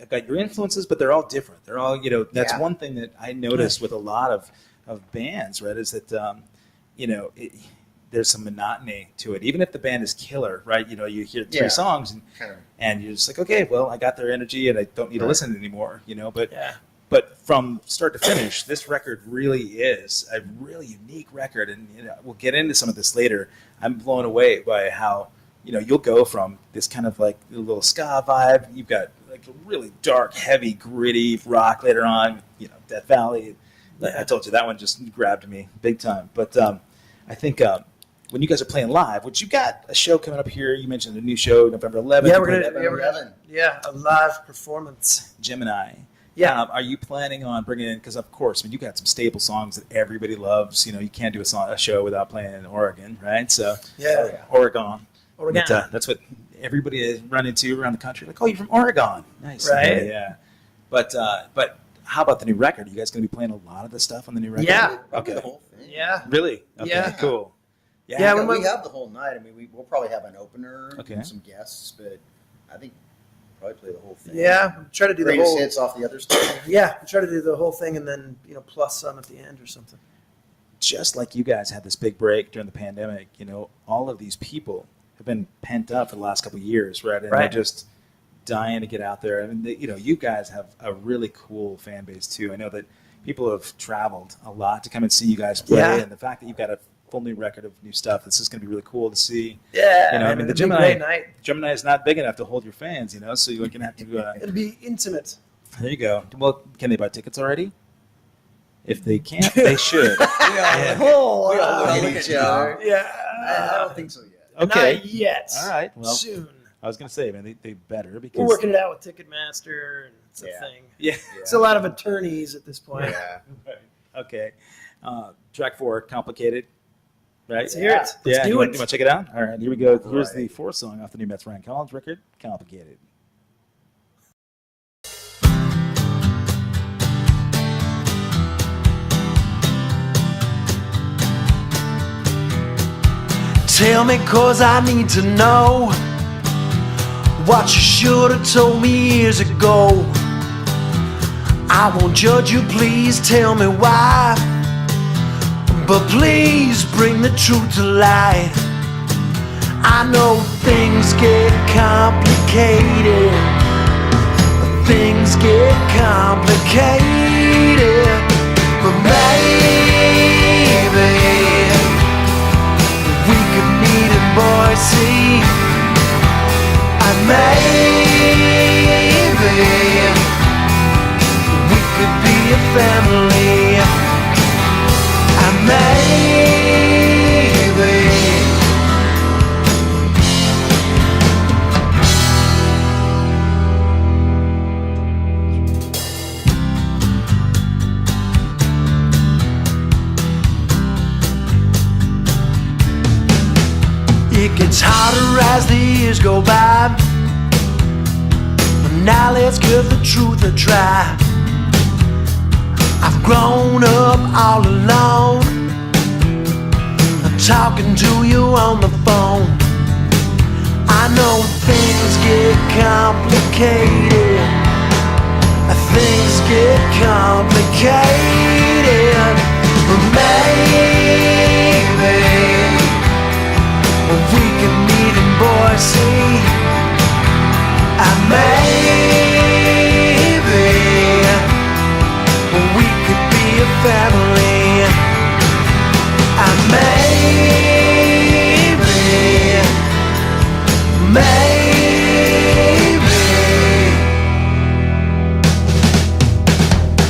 I've got your influences, but they're all different. They're all, you know, that's one thing that I noticed with a lot of bands, right? Is that, you know, there's some monotony to it. Even if the band is killer, right? You know, you hear 3 songs and you're just like, okay, well, I got their energy and I don't need to listen anymore, you know, but from start to finish, this record really is a really unique record. And, you know, we'll get into some of this later. I'm blown away by how, you know, you'll go from this kind of like a little ska vibe. You've got like a really dark, heavy, gritty rock later on, you know, Death Valley. I told you that one just grabbed me big time. But I think when you guys are playing live, which you got a show coming up here, you mentioned a new show November 11th. Yeah, we're gonna a live performance. Gemini. Yeah. Are you planning on bringing in? Because of course, I mean, you got some staple songs that everybody loves. You know, you can't do a show without playing in Oregon, right? So Oregon. But, that's what everybody is run into around the country. Like, oh, you're from Oregon. Nice. Right. Yeah. But how about the new record? Are you guys going to be playing a lot of the stuff on the new record? Yeah. Probably Okay. the whole thing. Yeah. Really? Okay. Yeah. Cool. Yeah, we have the whole night. I mean, we'll probably have an opener and some guests, but I think probably play the whole thing. Yeah, try to do the Greatest whole hits off the other stuff. Yeah, try to do the whole thing and then, you know, plus some at the end or something. Just like you guys had this big break during the pandemic, you know, all of these people have been pent up for the last couple of years, right? And they're just dying to get out there. I mean, you know, you guys have a really cool fan base too. I know that people have traveled a lot to come and see you guys play, and the fact that you've got a full new record of new stuff, this is going to be really cool to see. Yeah, you know, I mean, the Gemini is not big enough to hold your fans, you know, so you're going to have to. It'll be intimate. There you go. Well, can they buy tickets already? If they can't, they should. Look at each other. Yeah, I don't think so yet. Okay. Not yet. All right. Well, soon. I was going to say, man, they better because We're working it out with Ticketmaster, and it's a thing. Yeah. It's a lot of attorneys at this point. Yeah. Right. Okay. Track 4, Complicated. Right? Let's hear it. Let's do you it. want to check it out? All right, here we go. Here's right. the 4th song off the new Metts Ryan Collins record, Complicated. Tell me, cause I need to know what you should have told me years ago. I won't judge you, please tell me why, but please bring the truth to light. I know things get complicated. Things get complicated, but maybe we could meet in Boise, and maybe we could be a family, and maybe it gets harder as the years go by, but now let's give the truth a try. I've grown up all alone, I'm talking to you on the phone. know things get complicated. Things get complicated. But maybe we can meet in Boise. And maybe we could be a family. And maybe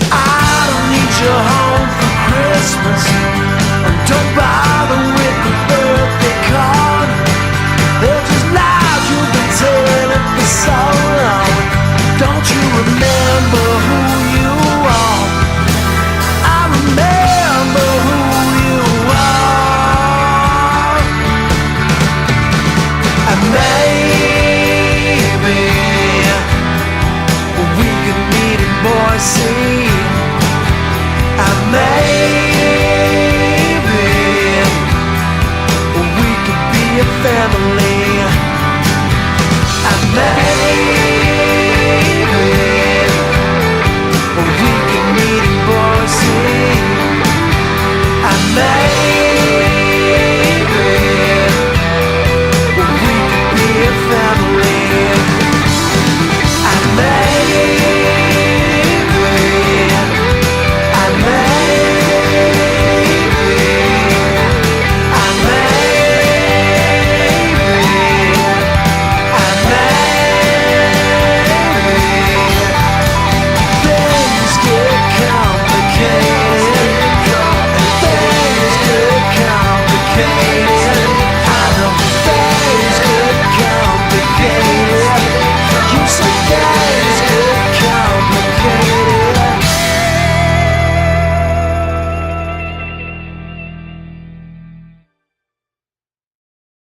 I don't need you home for Christmas. Don't bother with the birthday card. They're just lies you've been telling for so long. Don't you remember who you are? I remember who you are. And maybe we could meet in Boise. And maybe we could be a family. And maybe we could meet in Boise. And maybe we could be a family. And maybe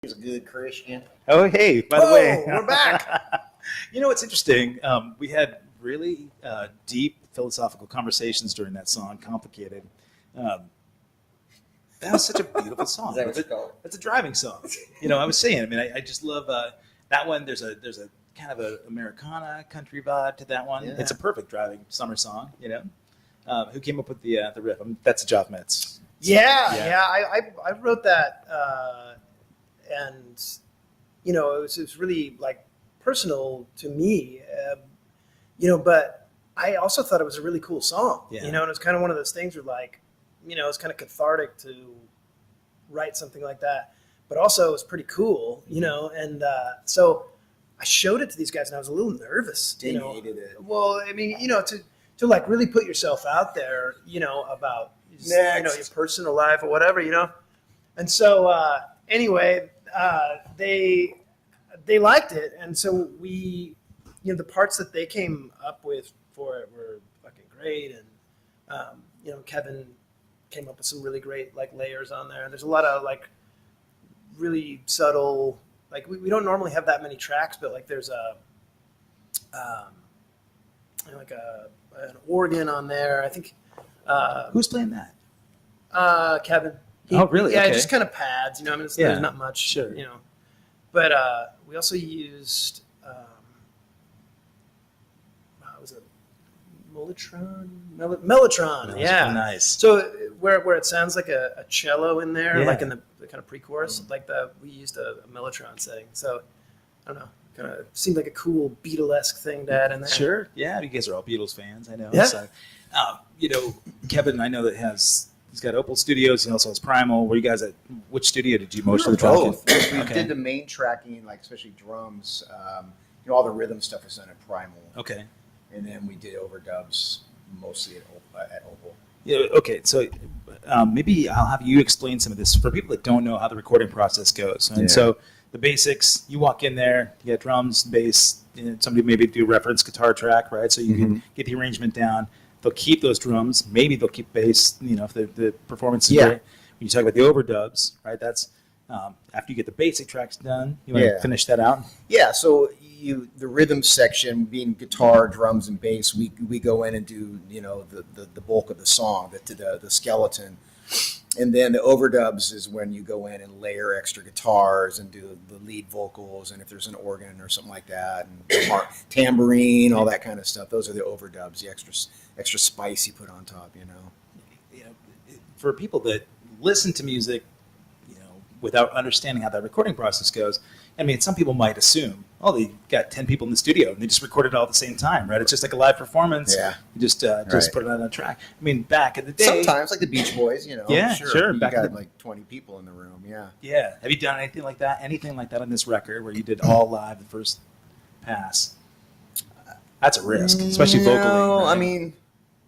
He's a good Christian. Oh, hey, by the way. We're back. You know what's interesting? We had really deep philosophical conversations during that song, Complicated. That was such a beautiful song. Is that what you call it? It's a driving song. You know, I was saying, I mean, I just love that one. There's a kind of a Americana country vibe to that one. Yeah. It's a perfect driving summer song, you know. Who came up with the riff? That's Geoff Metts. I wrote that, and you know, it was really like personal to me, you know. But I also thought it was a really cool song, Yeah. you know. And it's kind of one of those things where, like, you know, it's kind of cathartic to write something like that, but also it's pretty cool, you know. And so I showed it to these guys, and I was a little nervous, you know. Hated it. Well, I mean, you know, to like really put yourself out there, you know, about you know, your personal life or whatever, you know. And so anyway, they liked it, and so we, you know, the parts that they came up with for it were fucking great, and you know, Kevin came up with some really great like layers on there. There's a lot of like really subtle, like we don't normally have that many tracks, but like there's a you know, like an organ on there. I think Who's playing that? Kevin. Oh, really? Yeah, Okay. just kind of pads. You know, I mean, Yeah. there's not much. Sure. You know, but we also used was it Mellotron? Mellotron. That was Yeah. nice. So where it sounds like a cello in there, Yeah. like in the kind of pre-chorus, like we used a Mellotron setting. So I don't know, kind of seemed like a cool Beatlesque thing to add in there. Sure. Yeah, you guys are all Beatles fans, I know. Yeah. So, you know, Kevin, I know that he's got Opal Studios. He also has Primal. Were you guys at which studio did you most of the tracking? Both. We did the main tracking, like especially drums. You know, all the rhythm stuff was done at Primal. Okay. And then we did overdubs mostly at Opal. Yeah. Okay. So maybe I'll have you explain some of this for people that don't know how the recording process goes. And so the basics: you walk in there, you get drums, bass. You know, somebody maybe do a reference guitar track, right? So you can get the arrangement down. They'll keep those drums. Maybe they'll keep bass. You know, if the performance is great. When you talk about the overdubs, right? That's after you get the basic tracks done. You want to finish that out. Yeah. So the rhythm section, being guitar, drums, and bass, we go in and do, you know, the bulk of the song, the skeleton. And then the overdubs is when you go in and layer extra guitars and do the lead vocals, and if there's an organ or something like that, and tambourine, all that kind of stuff. Those are the overdubs, the extra spice you put on top. For people that listen to music, without understanding how that recording process goes, I mean, some people might assume, they got 10 people in the studio and they just recorded it all at the same time, right? It's just like a live performance. Yeah. You just put it on a track. I mean, back in the day. Sometimes, like the Beach Boys, Yeah, sure. You Back got like 20 people in the room, yeah. Yeah. Have you done anything like that? Anything like that on this record where you did all live the first pass? That's a risk, especially vocally. Right? I mean,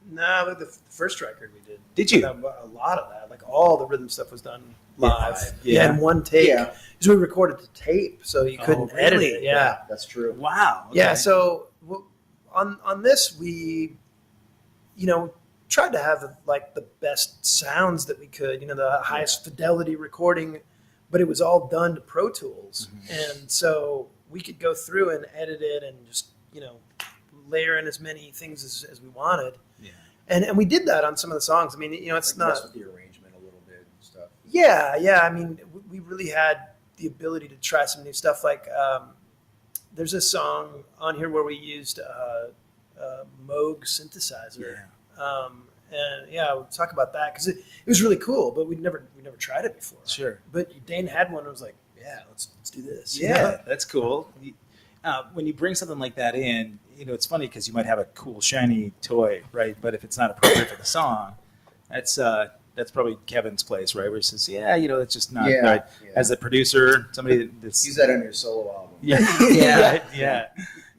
No, but the first record we did. Did you? A lot of that. Like all the rhythm stuff was done live. Yeah. In one take. Yeah. Because we recorded the tape, so you couldn't edit really? it. Yeah. that's true. Wow. Okay. Yeah. So on this, we, tried to have like the best sounds that we could, the highest fidelity recording, but it was all done to Pro Tools. Mm-hmm. And so we could go through and edit it and just, layer in as many things as we wanted. Yeah. And we did that on some of the songs. I mean, it's Like, not. mess with the arrangement a little bit and stuff. Yeah. I mean, we really had the ability to try some new stuff. Like, there's a song on here where we used Moog synthesizer. Yeah. And we'll talk about that because it was really cool, but we never tried it before. Sure. But Dain had one and was like, yeah, let's do this. Yeah, that's cool. When you bring something like that in, it's funny because you might have a cool, shiny toy, right? But if it's not appropriate for the song, that's probably Kevin's place, right? Where he says, it's just not right. Yeah. As a producer, somebody that's... Use that on your solo album. Yeah. Yeah. Yeah.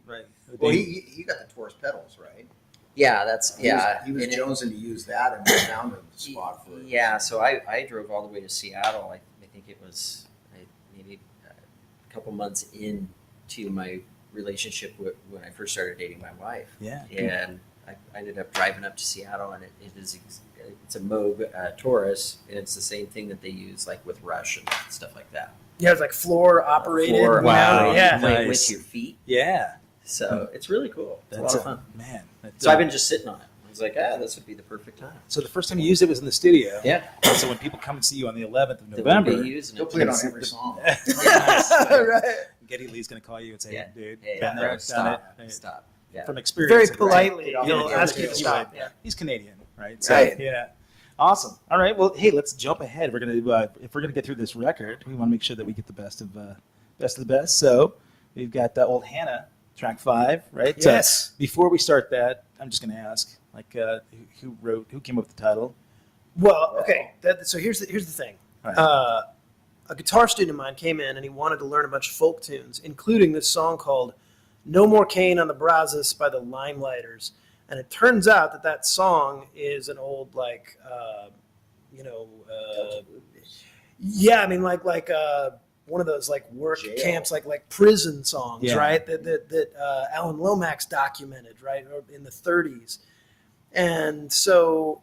Right. Well, he got the Taurus pedals, right? Yeah, that's He was jonesing to use that and found a spot for it. Yeah, so I drove all the way to Seattle. I think it was maybe a couple months into my relationship when I first started dating my wife. Yeah. And I ended up driving up to Seattle, and it's a Moog Taurus, and it's the same thing that they use like with Rush and stuff like that. Yeah, it's like floor operated. Floor Wow. Yeah. with Nice. your feet. Yeah. So it's really cool. It's That's a lot of fun. Man. So I've been just sitting on it. I was like, this would be the perfect time. So the first time you used it was in the studio. Yeah. And so when people come and see you on the 11th of That we'll November, be using He'll it. play it on every song. Right. Getty Lee's going to call you and say, Yeah. "Hey, dude, Hey, been there, bro, done stop. it." Stop. Yeah. From experience. Very right? politely, Right. he'll Yeah. ask you Yeah. to stop. Yeah. He's Canadian, right? So, Right. yeah. Awesome. All right. Well, hey, let's jump ahead. We're gonna if we're gonna get through this record, we want to make sure that we get the best of the best. So we've got Old Hannah, track 5, right? Yes. Before we start that, I'm just gonna ask, who came up with the title? Well, okay. So here's the thing. All right. A guitar student of mine came in and he wanted to learn a bunch of folk tunes, including this song called "No More Cane on the Brazos" by the Limelighters. And it turns out that song is an old one of those like work Jail. camps, like prison songs, Yeah. right? That Alan Lomax documented, right, in the 30s. And so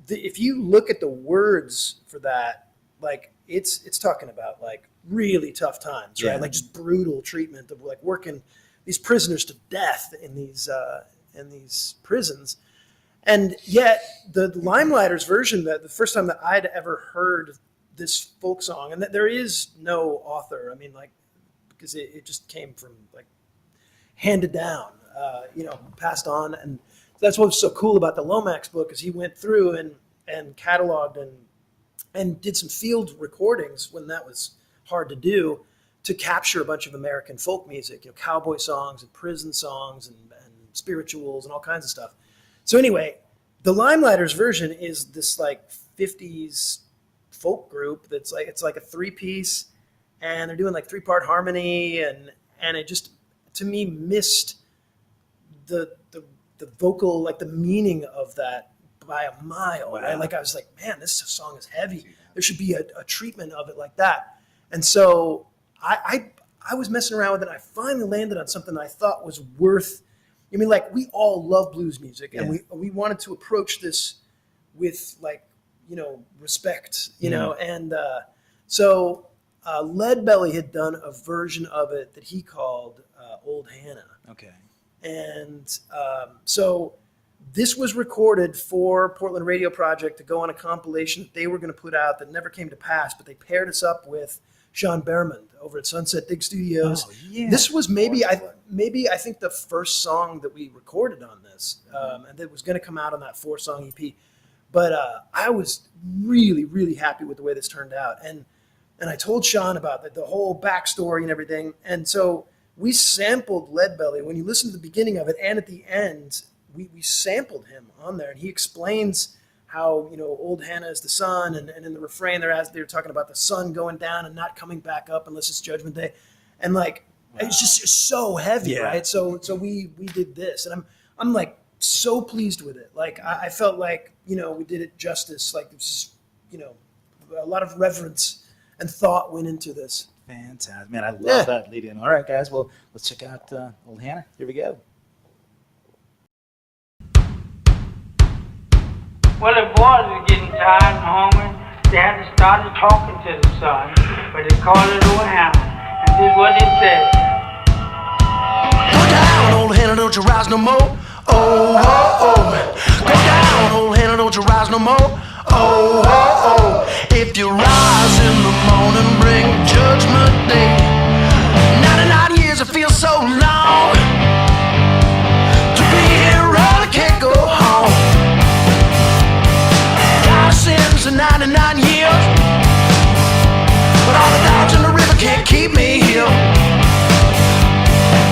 if you look at the words for that, like it's talking about like really tough times, right? Yeah. Like just brutal treatment of like working these prisoners to death in these prisons. And yet the Limelighters version, that the first time that I'd ever heard this folk song, and that there is no author, I mean, like, because it just came from like handed down, passed on. And that's what's so cool about the Lomax book, is he went through and cataloged and did some field recordings when that was hard to do, to capture a bunch of American folk music, cowboy songs and prison songs and spirituals and all kinds of stuff. So anyway, the Limelighters version is this like 50s folk group it's like a 3-piece, and they're doing like 3-part harmony, and it just, to me, missed the vocal, like the meaning of that by a mile. Wow. Right? Like I was like, man, this song is heavy. There should be a treatment of it like that. And so I was messing around with it. And I finally landed on something I thought was worth. I mean, like, we all love blues music, and we wanted to approach this with like, respect, and so Leadbelly had done a version of it that he called Old Hannah. Okay. And so this was recorded for Portland Radio Project to go on a compilation that they were going to put out that never came to pass, but they paired us up with Sean Behrman over at Sunset Dig Studios. Oh, yeah. This was maybe I think the first song that we recorded on this, and that was going to come out on that 4-song EP. But I was really, really happy with the way this turned out, and I told Sean about the whole backstory and everything, and so we sampled Leadbelly. When you listen to the beginning of it and at the end, we sampled him on there, and he explains how, old Hannah is the sun, and in the refrain they're talking about the sun going down and not coming back up unless it's Judgment Day, and it's just so heavy, right? So we did this, and I'm like so pleased with it. Like I felt like we did it justice. Like there's a lot of reverence and thought went into this. Fantastic, man! I love that lead in. All right, guys, well, let's check out old Hannah. Here we go. Well, the boys were getting tired and hungry. They had to start talking to the sun, but they called it old Hannah, and this is what they said. Go down, old Hannah, don't you rise no more. Oh, oh, oh. Go down, old Hannah, don't you rise no more. Oh, oh, oh. If you rise in the morning, bring judgment day. 99 years, it feels so long to be here, I can't go home. Sins in 99 years, but all the dogs in the river can't keep me here.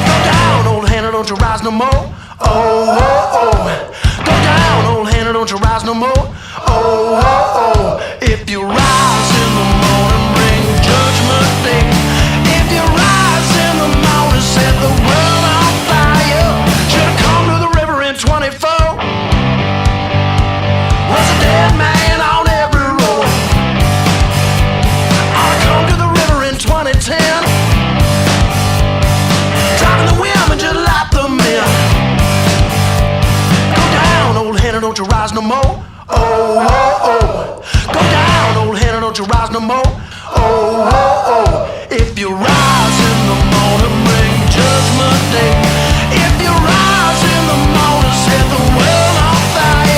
Go down, old Hannah, don't you rise no more. Oh, oh, oh. Go down, old Hannah, don't you rise no more. Oh, oh, oh. If you rise in the morning, bring judgment day. If you rise in the morning, set the world on fire. Should've come to the river in 24. Was a dead man on every road. I come to the river in 2010. Driving the women just like the men. Go down, old Hannah, don't you rise no more. Oh, oh, oh. Go down, old Hannah, don't you rise no more. Oh, oh, oh. If you rise in the morning, bring judgment day. If you rise in the morning, set the world on fire.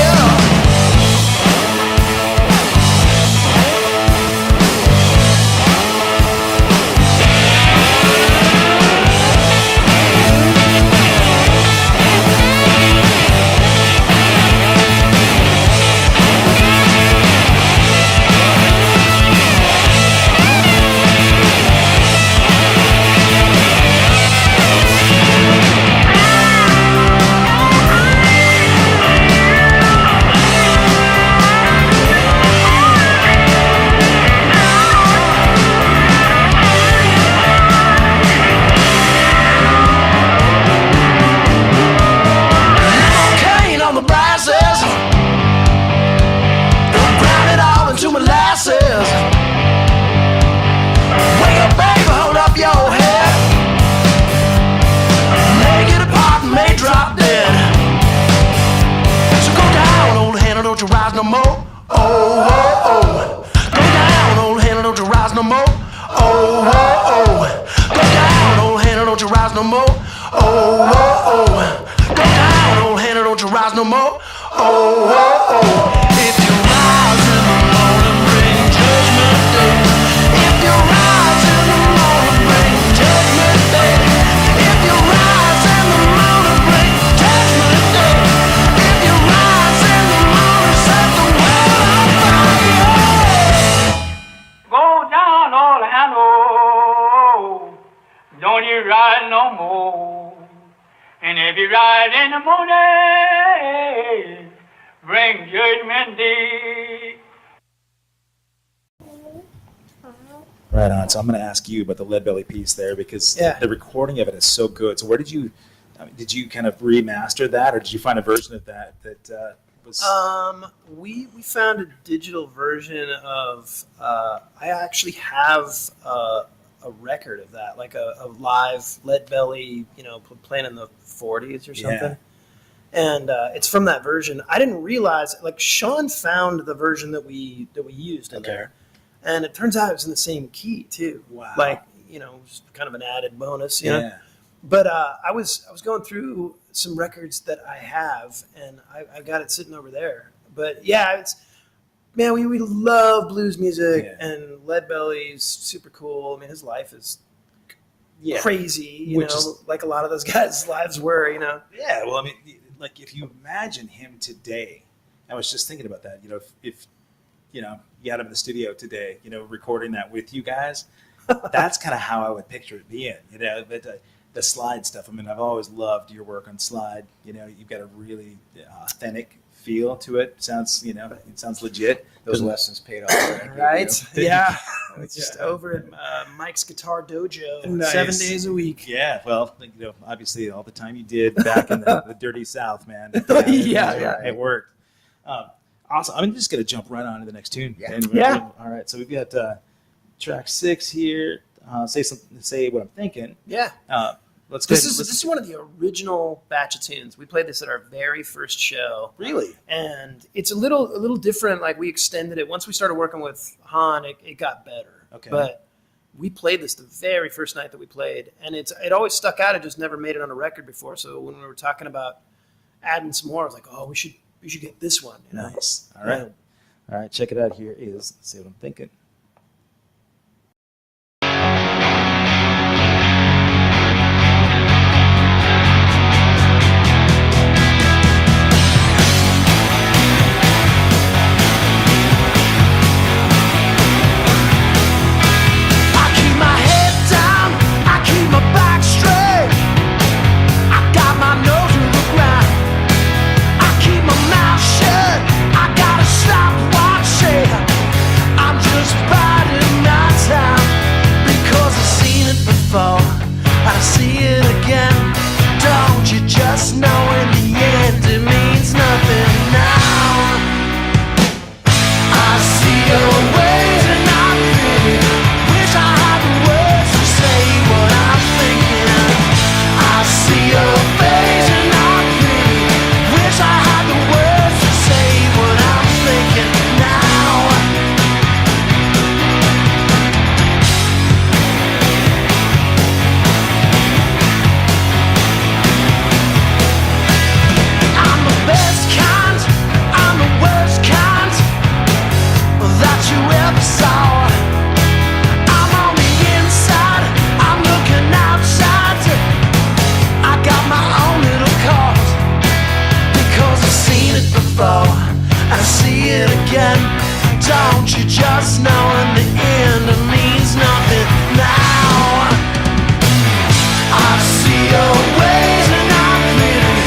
Don't you rise no more? Oh, oh, oh. Go down, old Hannah, don't you rise no more? Oh, oh, oh. Go down, old Hannah, don't you rise no more? Oh, oh, oh. Go down, old Hannah, don't you rise no more? Oh, oh, oh. If you rise in the morning, bring judgment day. If you rise in the morning, bring judgment day. If you rise in the morning, bring judgment day. If you rise in the morning, set the world on fire. Go down, old Hannah, don't you ride no more. And if you ride in the morning, bring judgment day. Right on. So I'm going to ask you about the Leadbelly piece there because the recording of it is so good. So where did you kind of remaster that, or did you find a version of that was? We found a digital version of. I actually have a record of that, like a live Leadbelly, playing in the 40s or something. Yeah. And it's from that version. I didn't realize, like, Sean found the version that we used in there. And it turns out it was in the same key too. Wow! Like, just kind of an added bonus. You know? But I was going through some records that I have, and I've got it sitting over there. But yeah, it's man, we love blues music, Yeah. and Leadbelly's super cool. I mean, his life is Yeah. crazy, you Which know, is- like a lot of those guys' lives were, you know. Yeah, well, I mean, like if you imagine him today, I was just thinking about that. You know, if you know, you had him in the studio today, you know, recording that with you guys, that's kind of how I would picture it being. You know, but the slide stuff. I mean, I've always loved your work on slide. You know, you've got a really authentic feel to it. Sounds, you know, it sounds legit. Those lessons paid off. Right? Right? you. Yeah. It's just over at Mike's Guitar Dojo, Nice. 7 days a week. Yeah, well, you know, obviously all the time you did back in the dirty South, man. Yeah. It worked. Awesome. I'm just gonna jump right on to the next tune. Yeah. And Yeah. all right. So we've got track 6 here. Say what I'm thinking. Yeah. Let's go. This is one of the original batch of tunes. We played this at our very first show. Really. And it's a little different. Like we extended it once we started working with Han. It got better. Okay. But we played this the very first night that we played, and it always stuck out. It just never made it on a record before. So when we were talking about adding some more, I was like, oh, we should get this one. You know? Nice. All right. All right. Check it out. Here is. Let's see what I'm thinking. I keep my head down, I keep my back straight. I got my nose to the ground. I keep my mouth shut. I gotta stop watching. I'm just biding my time because I've seen it before and I see it again. Don't you just know in the end it means nothing now? I see your ways and I really wish I had the words to say what I'm thinking. I see your face and I really wish I had the words to say what I'm thinking now. I'm the best kind, I'm the worst kind that you ever saw. I'm on the inside, I'm looking outside. I got my own little cause because I've seen it before and I see it again. Don't you just know in the end it means nothing now? I see your ways and I really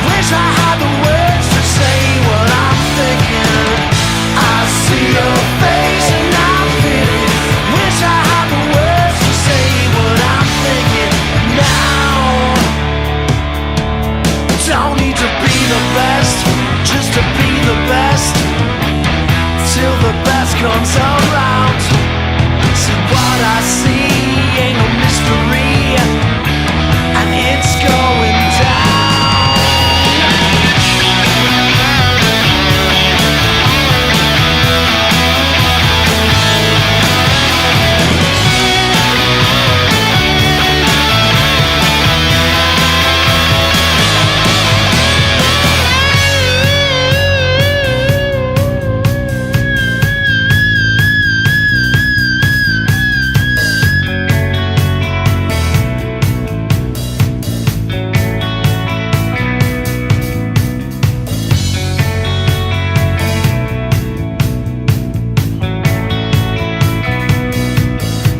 wish I had the words to say what I'm thinking. I see your face and I really wish I had the words to say what I'm thinking now. Don't need to be the best, just to be the best, till the best comes around. See what I see ain't no mystery, and it's going down.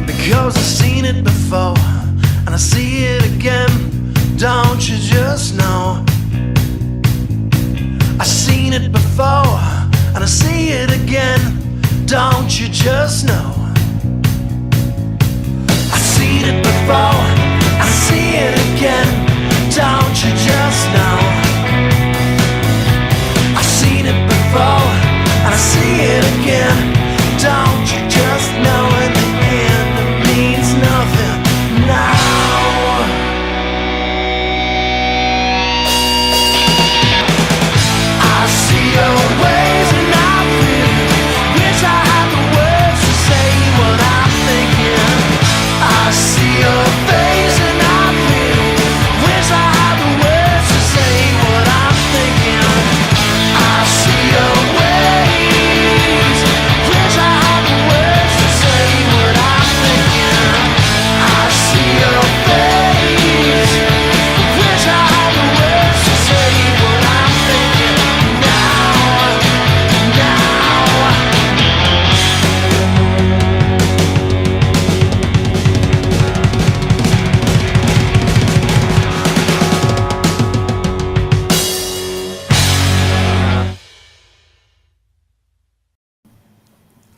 Because I've seen it before and I see it again. Don't you just know? I've seen it before and I see it again. Don't you just know? I've seen it before and I see it again. Don't you just know? I've seen it before and I see it again. Don't you just know in the end it means nothing now? I see your ways and I really wish I had the words to say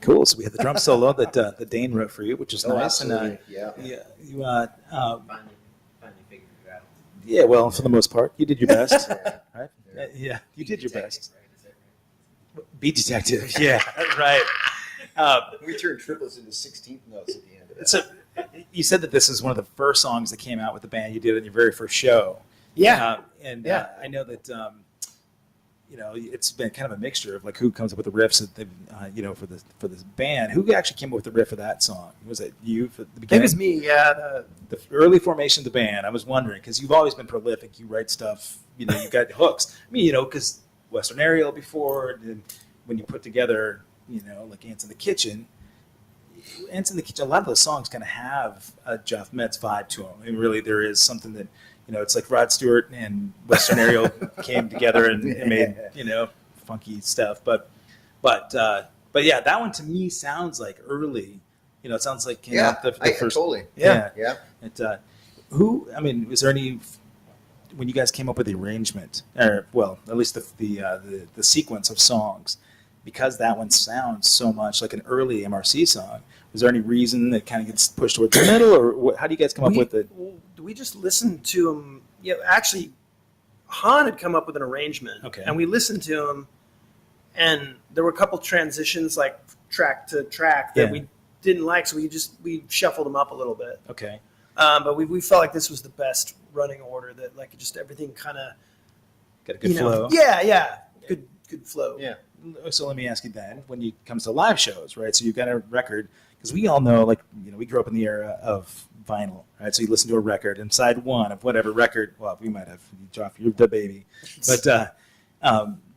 Cool. So we had the drum solo that Dain wrote for you, which is nice. Absolutely. And yeah. you Finally figured it out. yeah, well, for the most part, you did your best. Yeah. Right? Yeah. Yeah, you did your best. Right? Is that right? Beat detective. Yeah, right. We turned triplets into 16th notes at the end of that. So you said that this is one of the first songs that came out with the band you did on your very first show. Yeah. I know that it's been kind of a mixture of like who comes up with the riffs that they, for this band. Who actually came up with the riff for that song? Was it you for the I think beginning? it was me. Yeah. The early formation of the band. I was wondering because you've always been prolific. You write stuff. You've got hooks. I mean, because Western Aerial before, and when you put together, like Ants in the Kitchen. Ants in the Kitchen. A lot of those songs kind of have a Geoff Metts vibe to them. And really, there is something that. It's like Rod Stewart and Western Aerial came together and made, funky stuff. But yeah, that one to me sounds like early. It sounds like the first. Totally. Yeah. Yeah. Was there any when you guys came up with the arrangement, or well, at least the sequence of songs, because that one sounds so much like an early MRC song? Was there any reason that kind of gets pushed towards the middle, or how do you guys come up with it? We just listened to him. Yeah, actually, Han had come up with an arrangement, Okay. and we listened to him, and there were a couple transitions, like track to track, that Yeah. we didn't like, so we shuffled them up a little bit. Okay. But we felt like this was the best running order, that like just everything kind of Got a good flow. Yeah, good flow. Yeah. So let me ask you then, when it comes to live shows, right? So you've got a record, because we all know, we grew up in the era of vinyl, right? So you listen to a record, and side one of whatever record, well, we might have, Geoff, you're the baby,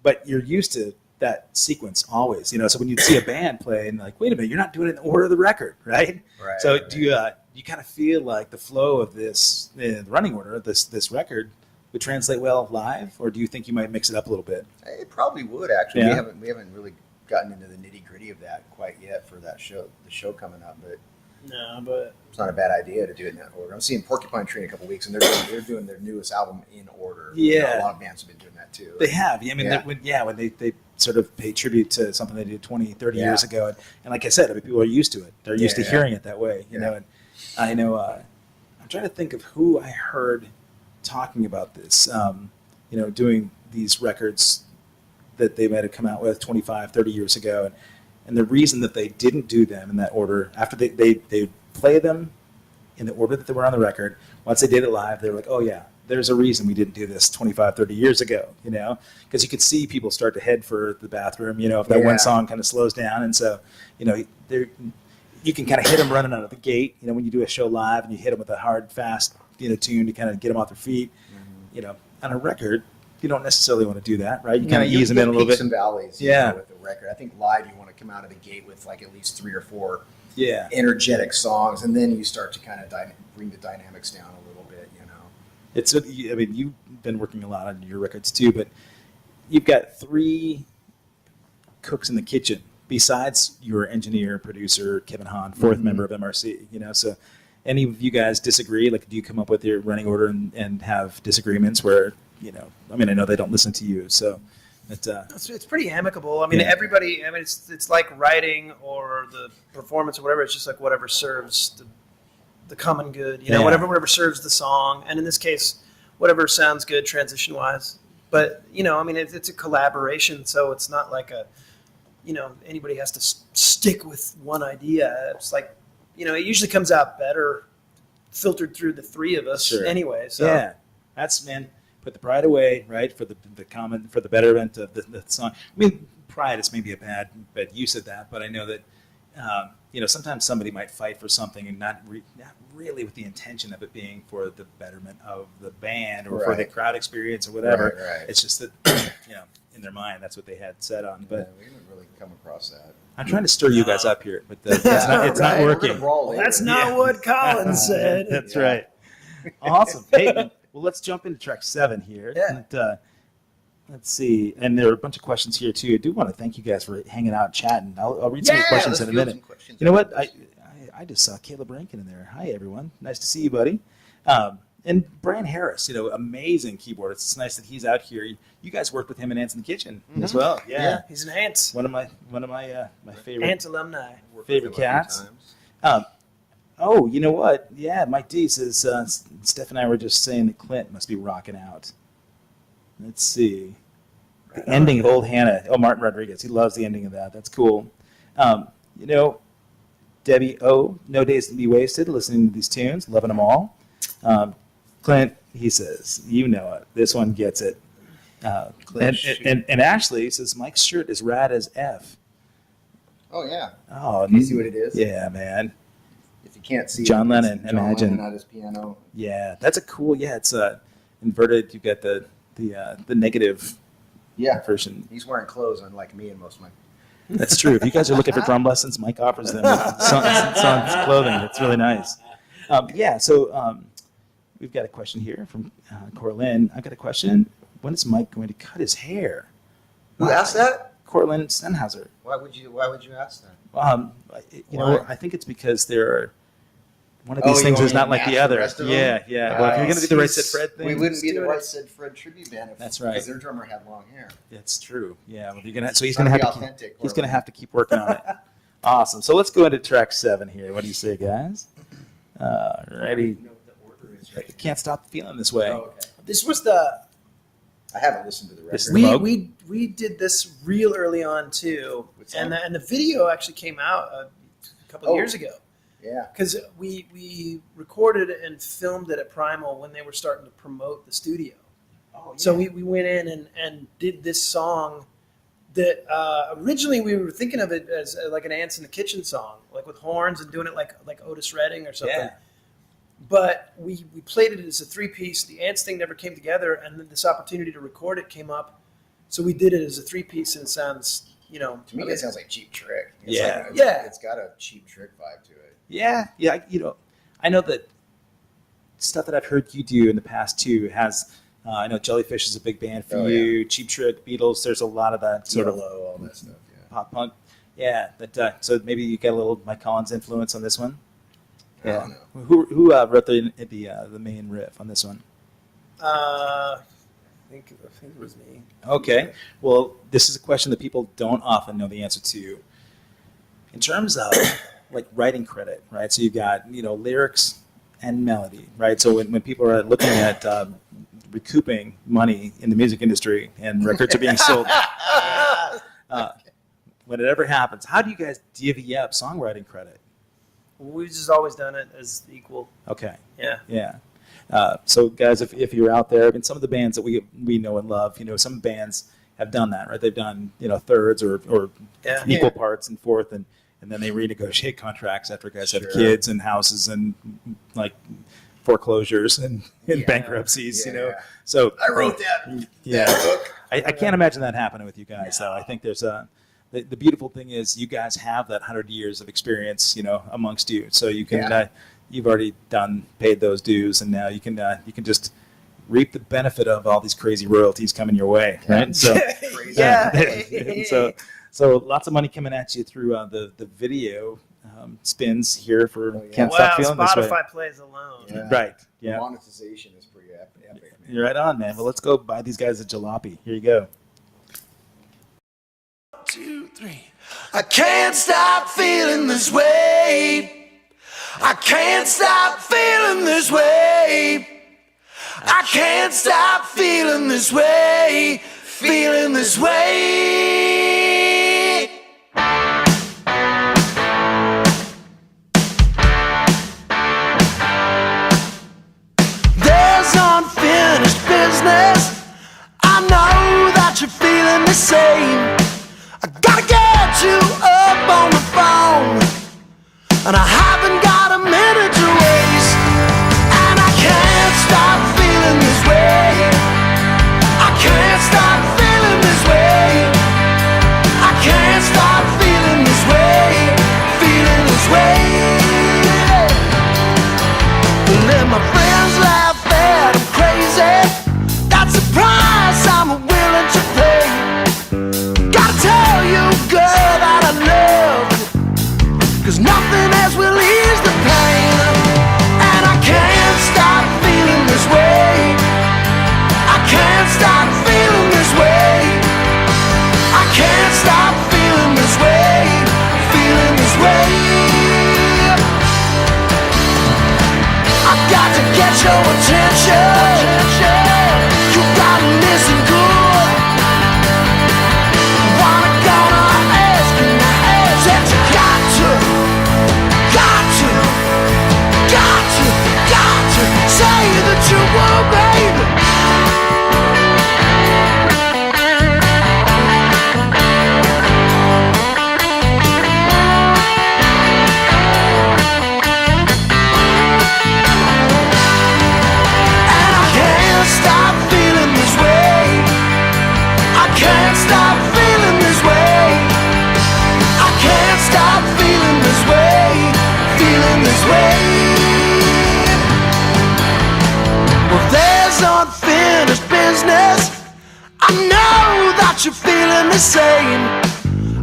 but you're used to that sequence always, So when you see a band play, and like, wait a minute, you're not doing it in the order of the record, right? Right. So do you kind of feel like the flow of this, the running order of this record would translate well live, or do you think you might mix it up a little bit? It probably would actually. Yeah. We haven't really gotten into the nitty gritty of that quite yet for that show. The show coming up, but No, but it's not a bad idea to do it in that order. I'm seeing Porcupine Tree in a couple weeks, and they're doing their newest album in order. Yeah. A lot of bands have been doing that too. They have. I mean, Yeah. when they sort of pay tribute to something they did 20, 30 Yeah. years ago. And like I said, people are used to it. They're used to Yeah. hearing it that way, Yeah. And I know, I'm trying to think of who I heard talking about this, doing these records that they might have come out with 25, 30 years ago. And the reason that they didn't do them in that order, after they play them in the order that they were on the record, once they did it live, they were like, oh yeah, there's a reason we didn't do this 25, 30 years ago, because you could see people start to head for the bathroom, if that Yeah. one song kind of slows down. And so, you can kind of hit them running out of the gate, when you do a show live and you hit them with a hard, fast, tune to kind of get them off their feet. On a record, you don't necessarily want to do that, right? You kind of ease them in a little peaks bit. and valleys, Yeah. with the record. I think live you want to come out of the gate with like at least 3 or 4 Yeah. energetic songs, and then you start to kind of bring the dynamics down a little bit. You've been working a lot on your records too, but you've got 3 cooks in the kitchen besides your engineer, producer, Kevin Hahn, 4th Mhm. member of MRC, So any of you guys disagree? Like, do you come up with your running order and have disagreements where, I know they don't listen to you, so it's pretty amicable. I mean, Yeah. everybody. I mean, it's like writing or the performance or whatever. It's just like whatever serves the common good. Yeah. Whatever serves the song, and in this case, whatever sounds good transition wise. But it's a collaboration, so it's not like anybody has to stick with one idea. It's like it usually comes out better filtered through the 3 of us Sure. anyway. So yeah, that's, man, put the pride away, right, for the betterment of the song. I mean, pride is maybe a bad use of that, but I know that sometimes somebody might fight for something and not really with the intention of it being for the betterment of the band or for the Right. crowd experience or whatever. Right. It's just that in their mind that's what they had set on. But we haven't really come across that. I'm trying to stir you guys up here, but it's not Right, working. we're gonna brawl later. that's not what Colin said. That's Yeah. right. Awesome. Hey, well, let's jump into track 7 here. Yeah. And, let's see. And there are a bunch of questions here, too. I do want to thank you guys for hanging out and chatting. I'll read some of the questions in a minute. You know what? I just saw Caleb Rankin in there. Hi, everyone. Nice to see you, buddy. And Brian Harris, amazing keyboardist. It's nice that he's out here. You guys worked with him in Ants in the Kitchen as well. Yeah. He's an Ants. One of my favorite Ants alumni. favorite cats. Oh, you know what? Yeah, Mike D says Steph and I were just saying that Clint must be rocking out. Let's see. The ending of Old Hannah. Oh, Martin Rodriguez. He loves the ending of that. That's cool. Debbie O. No Days to Be Wasted. Listening to these tunes. Loving them all. Clint, he says, you know it. This one gets it. And Ashley says, Mike's shirt is rad as F. Oh yeah. Oh, Can you see what it is? Yeah, man. If you can't see John it, it's Lennon, John Imagine. Lennon at his piano. Yeah, that's a cool. Yeah, it's inverted. You've got the negative Yeah. version. He's wearing clothes unlike me and most of my. That's true. If you guys are looking for drum lessons, Mike offers them with Son's clothing. It's really nice. So we've got a question here from Corlin. I've got a question. When is Mike going to cut his hair? Who asked that? Corlin Stenhauser. Why would you ask that? Why? I think it's because there are one of these you things want is me not to like match the the other. rest of Yeah, them? yeah. Well, if you're going to do the Right Said Fred thing, We wouldn't be the do it. Right Said Fred tribute band. That's right. Because their drummer had long hair. it's true. Yeah. Well, so he's Gotta going to be have to. authentic, He's going to Corlin. have to keep working on it. Awesome. So let's go into track 7 here. What do you say, guys? Ready? Can't stop feeling this way. Oh, okay. This was the I haven't listened to the record. This is the Moog? we did this real early on too, What song? and the video actually came out a couple of years ago Yeah. because we recorded and filmed it at Primal when they were starting to promote the studio. Oh, So we went in and did this song that originally we were thinking of it as like an Ants in the Kitchen song, like with horns and doing it like Otis Redding or something. Yeah. But we played it as a 3-piece. The Ants thing never came together, and then this opportunity to record it came up. So we did it as a 3-piece, and it sounds, To me, it sounds like Cheap Trick. Yeah. It's got a Cheap Trick vibe to it. Yeah. I know that stuff that I've heard you do in the past too has. I know Jellyfish is a big band for Oh, you. Cheap Trick, Beatles. There's a lot of that sort of Yellow, all that stuff. Yeah. pop punk. Yeah. So maybe you get a little Mike Collins influence on this one. I don't know. Who wrote the main riff on this one? I think it was me. Okay. Well, this is a question that people don't often know the answer to. In terms of like writing credit, right? So you've got lyrics and melody, right? So when people are looking at recouping money in the music industry and records are being sold, when it ever happens, how do you guys divvy up songwriting credit? We've just always done it as equal. Okay. Yeah. Yeah. So guys, if you're out there, some of the bands that we know and love, some bands have done that, right? They've done, thirds or Yeah. equal parts and fourth, and then they renegotiate contracts after guys have Sure. kids and houses and like foreclosures and bankruptcies, Yeah. So I wrote that. Yeah. that book. I can't imagine that happening with you guys, though. I think there's the beautiful thing is you guys have that 100 years of experience, amongst you. So you can, Yeah. you've already paid those dues, and now you can just reap the benefit of all these crazy royalties coming your way, right? So, Yeah. so lots of money coming at you through the video spins here for Oh, yeah. Can't Wow, Stop Feeling This Way. Spotify plays alone. Yeah. Right. The Yeah. monetization is pretty epic, man. You're right on, man. Well, let's go buy these guys a jalopy. Here you go. 2, 3. I can't stop feeling this way. I can't stop feeling this way. I can't stop feeling this way. Feeling this way. There's unfinished business. I know that you're feeling the same. I gotta get you up on the phone, and I haven't got a minute to waste. And I can't stop feeling this way. I can't stop feeling this way. I can't stop feeling this way. Feeling this way. Let my friends laugh that I'm crazy. That's the price I'm willing to pay. Gotta tell you, girl, that I love you, 'cause nothing else will ease the pain. And I can't stop feeling this way. I got to get your attention. You gotta listen good. What I'm gonna ask you is that you got to say that you will, baby. Stop feeling this way. I can't stop feeling this way. I can't stop feeling this way. Feeling this way. Well, there's unfinished business. I know that you're feeling the same.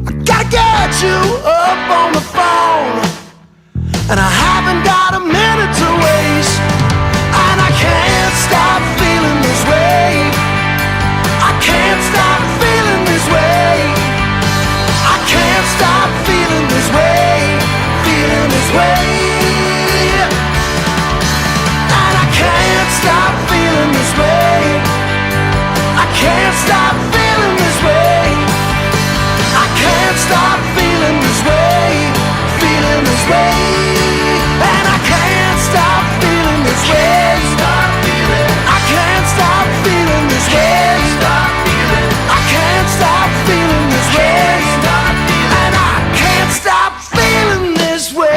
I gotta get you up on the phone, and I haven't got a minute to waste. And I can't stop feeling this way. I can't stop feeling this way. I can't stop feeling this way. Feeling this way. And I can't stop feeling this way. I can't stop feeling this way. I can't stop feeling this way. Feeling this way. And I can't stop feeling this way. I can't stop feeling this way. I can't stop feeling this way. And I can't stop feeling this way.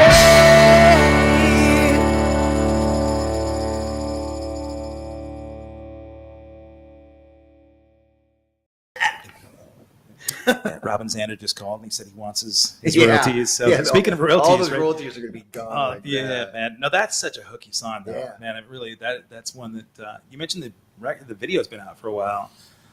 Robin Zander just called and he said he wants his Yeah. royalties. So Yeah, speaking of royalties, all those right? royalties are going to be gone. Oh, like yeah, that. man. No, that's such a hooky song, though. Yeah. Man, it really that's one that you mentioned the video's been out for a while.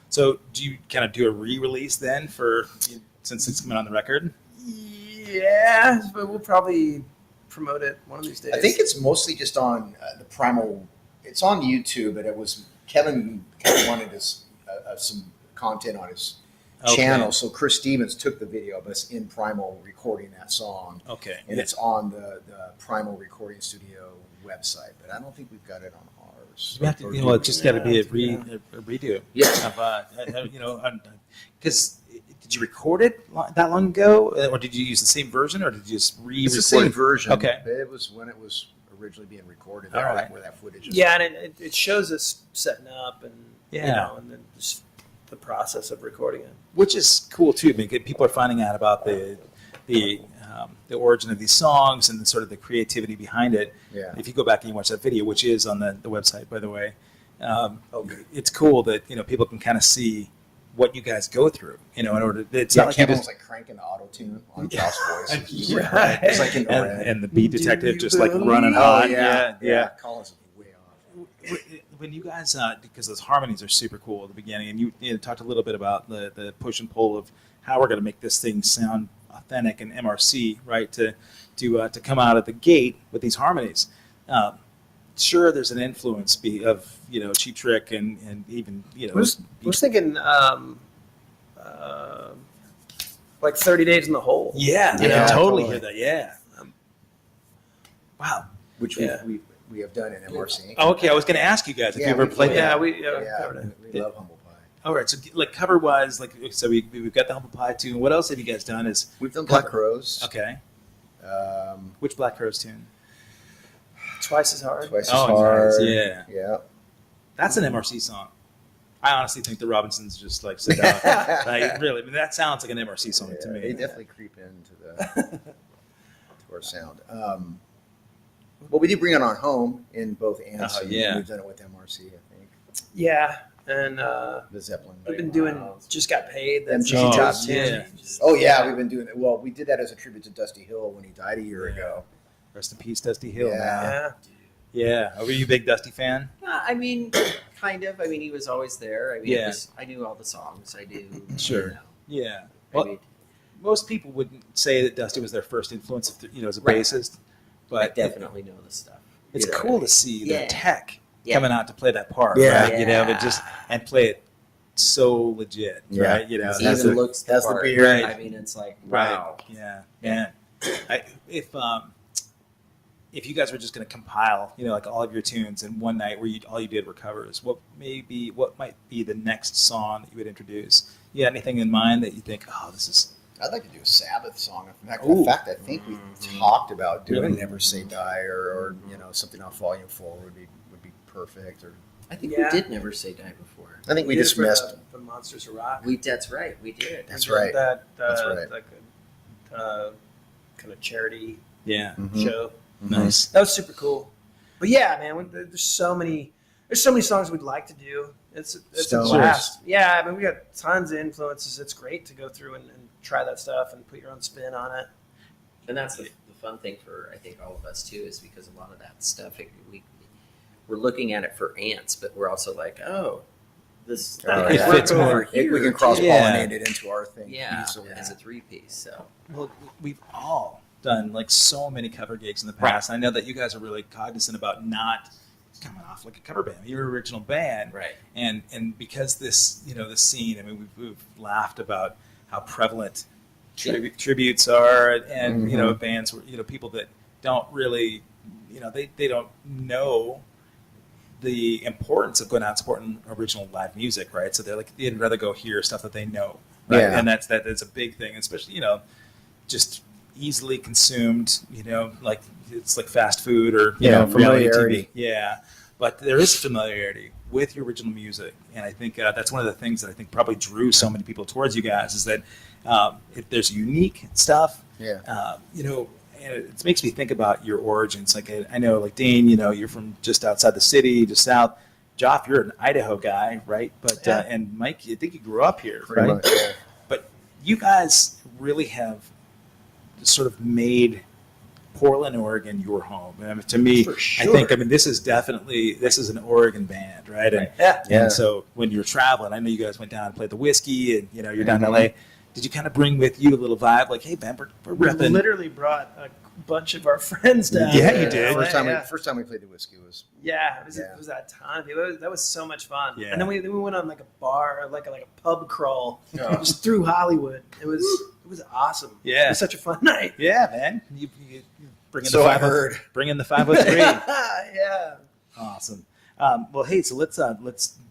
So do you kind of do a re-release then since it's coming on the record? Yeah, but we'll probably promote it one of these days. I think it's mostly just on the Primal. It's on YouTube, but it was Kevin kind of wanted some content on his channel. So Chris Stevens took the video of us in Primal recording that song, Okay. and it's on the Primal Recording Studio website. But I don't think we've got it on ours. You have to, it's just got to be a redo. Yeah. Because did you record it that long ago, or did you use the same version, or did you just re-record It's the same it? version. Okay. But it was when it was originally being recorded. All right. Where that footage is. Yeah, and it shows us setting up and Yeah. and then just the process of recording it. Which is cool too, because people are finding out about the origin of these songs and sort of the creativity behind it. Yeah. If you go back and you watch that video, which is on the website, by the way, it's cool that people can kind of see what you guys go through. In order, it's Yeah, not like you Kevin just was like cranking the auto tune on Josh's voice. Right. It's like in and the beat detective just like running Oh hot. yeah. Collins is way off. When you guys, because those harmonies are super cool at the beginning, and you talked a little bit about the push and pull of how we're going to make this thing sound authentic and MRC, right? To come out of the gate with these harmonies. Sure, there's an influence of Cheap Trick and even I was thinking like 30 Days in the Hole. yeah, I Yeah, can totally totally. hear that. Yeah. Wow. Which Yeah. we have done in MRC. Oh, okay. I was going to ask you guys if Yeah, you ever we- played Yeah, that. we Yeah, covered it. we love Humble Pie. All right. So like cover wise, so we've got the Humble Pie tune. What else have you guys done? We've done Black Crows. Okay. Um, Which Black Crowes tune? Twice as hard. Twice as Oh, hard. nice. Yeah. Yeah. That's an MRC song. I honestly think the Robinsons just like sit down. Like, really, that sounds like an MRC song to me. They definitely creep into to our sound. Well, we did bring it on home in both Ants. Oh, and yeah. We've done it with MRC, I think. Yeah, and The Zeppelin. we've been doing Just Got Paid. That's Oh, top yeah. 10. Oh yeah, we've been doing it. Well, we did that as a tribute to Dusty Hill when he died a year Yeah. ago. Rest in peace, Dusty Hill. Yeah. Man. Yeah. Yeah. Were you a big Dusty fan? I mean, kind of. I mean, he was always there. I mean, Yeah. I knew all the songs. I do. Sure. Yeah. I Well, mean, most people wouldn't say that Dusty was their first influence, as a Right. bassist, I but definitely know the stuff. it's You know, cool to see the Yeah. tech Yeah. coming out to play that part, Yeah. right? And play it so legit, Yeah. right? It That's even the- looks that's the part. beard. Right. I mean, it's like Right. wow. Yeah. Man. If you guys were just going to compile, like all of your tunes in one night where all you did were covers, what might be the next song that you would introduce? You had anything in mind that you think, oh, this is? I'd like to do a Sabbath song. Ooh. In fact, I think we talked about doing Really? "Never Say Die" or something off Volume 4 would be perfect. Or I think Yeah. we did Never Say Die before. I think we did just for missed. the Monsters of Rock. That's right, we did. That's We did right. That, That's right. Like a kind of charity Yeah, Mhm. show. nice. That was super cool. But yeah, man, there's so many songs we'd like to do. It's a Stones. blast. Yeah, I mean, we got tons of influences. It's great to go through and try that stuff and put your own spin on it. And that's the fun thing for, I think, all of us too, is because a lot of that stuff, we're looking at it for ants, but we're also like, oh, this Oh, could yeah. work Fits over more. here, We can too. cross pollinate it into our thing Yeah, easily. as a 3-piece. So Well, we've all done like so many cover gigs in the past. I know that you guys are really cognizant about not coming off like a cover band. You're an original band, right. and because this this scene. I mean, we've laughed about how prevalent tributes are, and Mhm. bands where people that don't really they don't know the importance of going out and supporting original live music, right? So they're like, they'd rather go hear stuff that they know, right? Yeah. And that's a big thing, especially just easily consumed, like it's like fast food or from familiarity. TV. Yeah, but there is familiarity with your original music, and I think that's one of the things that I think probably drew so many people towards you guys is that if there's unique stuff, Yeah. and it makes me think about your origins. Like I know, like Dain, you're from just outside the city, just south. Geoff, you're an Idaho guy, right? But Yeah. and Mike, I think you grew up here, Pretty right? much. Yeah. But you guys really have sort of made Portland, Oregon, your home. And to me, For I think this is an Oregon band, right? And, Yeah. Yeah. and so when you're traveling, I know you guys went down and played the Whiskey, and you're down in Mhm. LA. Did you kind of bring with you a little vibe, like, hey, man, we're We repping? literally brought a bunch of our friends down. Yeah, there. you did. First time Yeah. we played the Whiskey was Yeah, Yeah. it was that time. That was so much fun. Yeah. And then we went on like a bar, like a pub crawl, Oh. just through Hollywood. It was awesome. Yeah. It was such a fun night. Yeah, man. You bring in So the I heard. Bring in the 503. Yeah. Awesome. Well, hey, so let's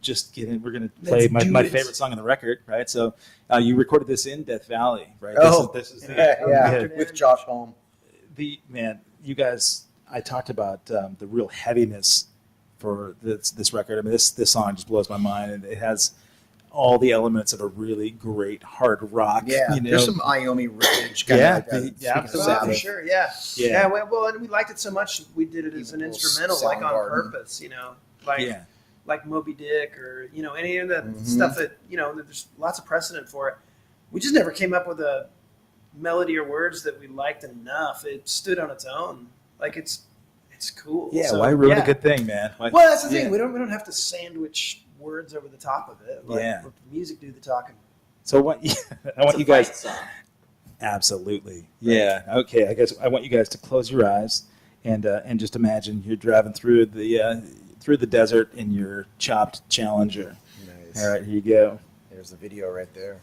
just get in. We're gonna play Let's do my it. favorite song on the record, right? So you recorded this in Death Valley, right? Oh. This is the, Yeah, Yeah. with Josh Holm. you guys. I talked about the real heaviness for this record. I mean, this song just blows my mind, and it has all the elements of a really great hard rock. Yeah, there's some Iomi riffage kind Yeah, of like that. yeah, Speaking of absolutely. For Sabbath. sure. Yeah. Yeah. Yeah. Well, and we liked it so much, we did it as an Even instrumental, like on Soundgarden. purpose. Yeah. Like Moby Dick or any of that Mhm. stuff that there's lots of precedent for it. We just never came up with a melody or words that we liked enough. It stood on its own. Like it's cool. Yeah. So, Why ruin yeah. a good thing, man? Why- Well, that's the thing. Yeah. We don't have to sandwich words over the top of it. Like, Yeah. let the music do the talking. So what? I want It's a you guys. fight song. Absolutely. Yeah. Okay. I guess I want you guys to close your eyes and just imagine you're driving through the desert in your chopped Challenger. Nice. All right, here you go. There's the video right there.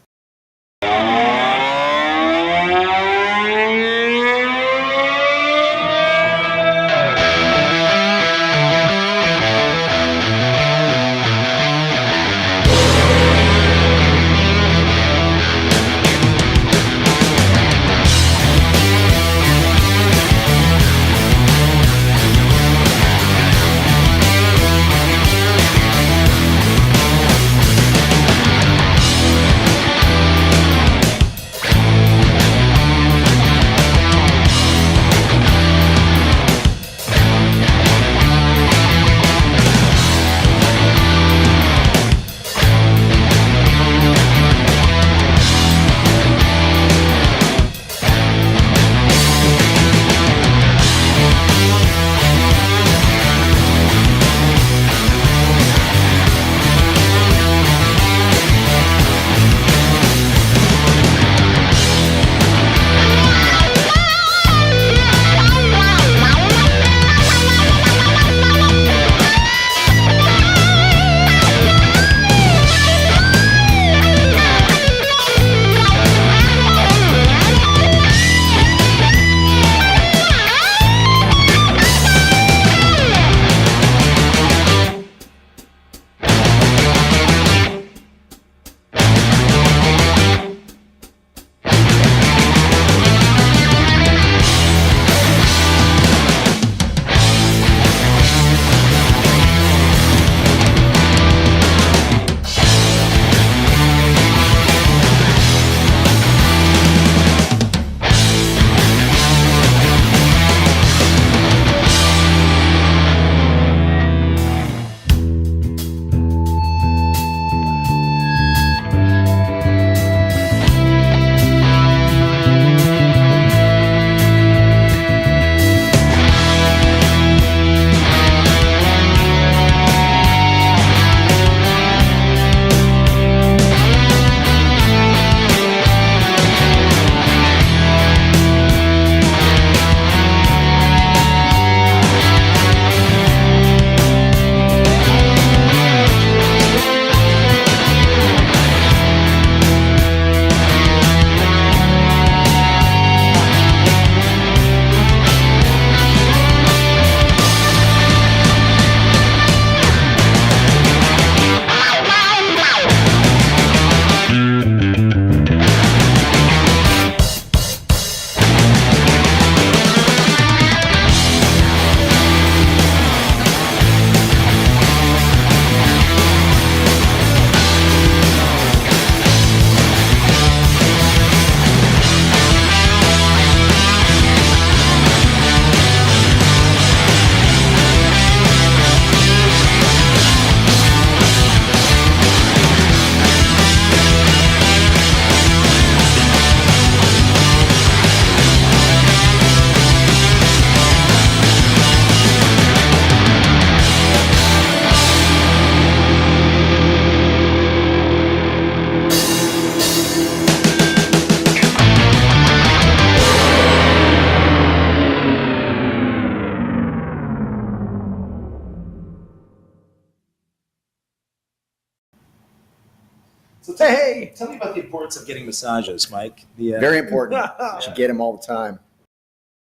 Hey, Tell me about the importance of getting massages, Mike. The, very important. You should get them all the time.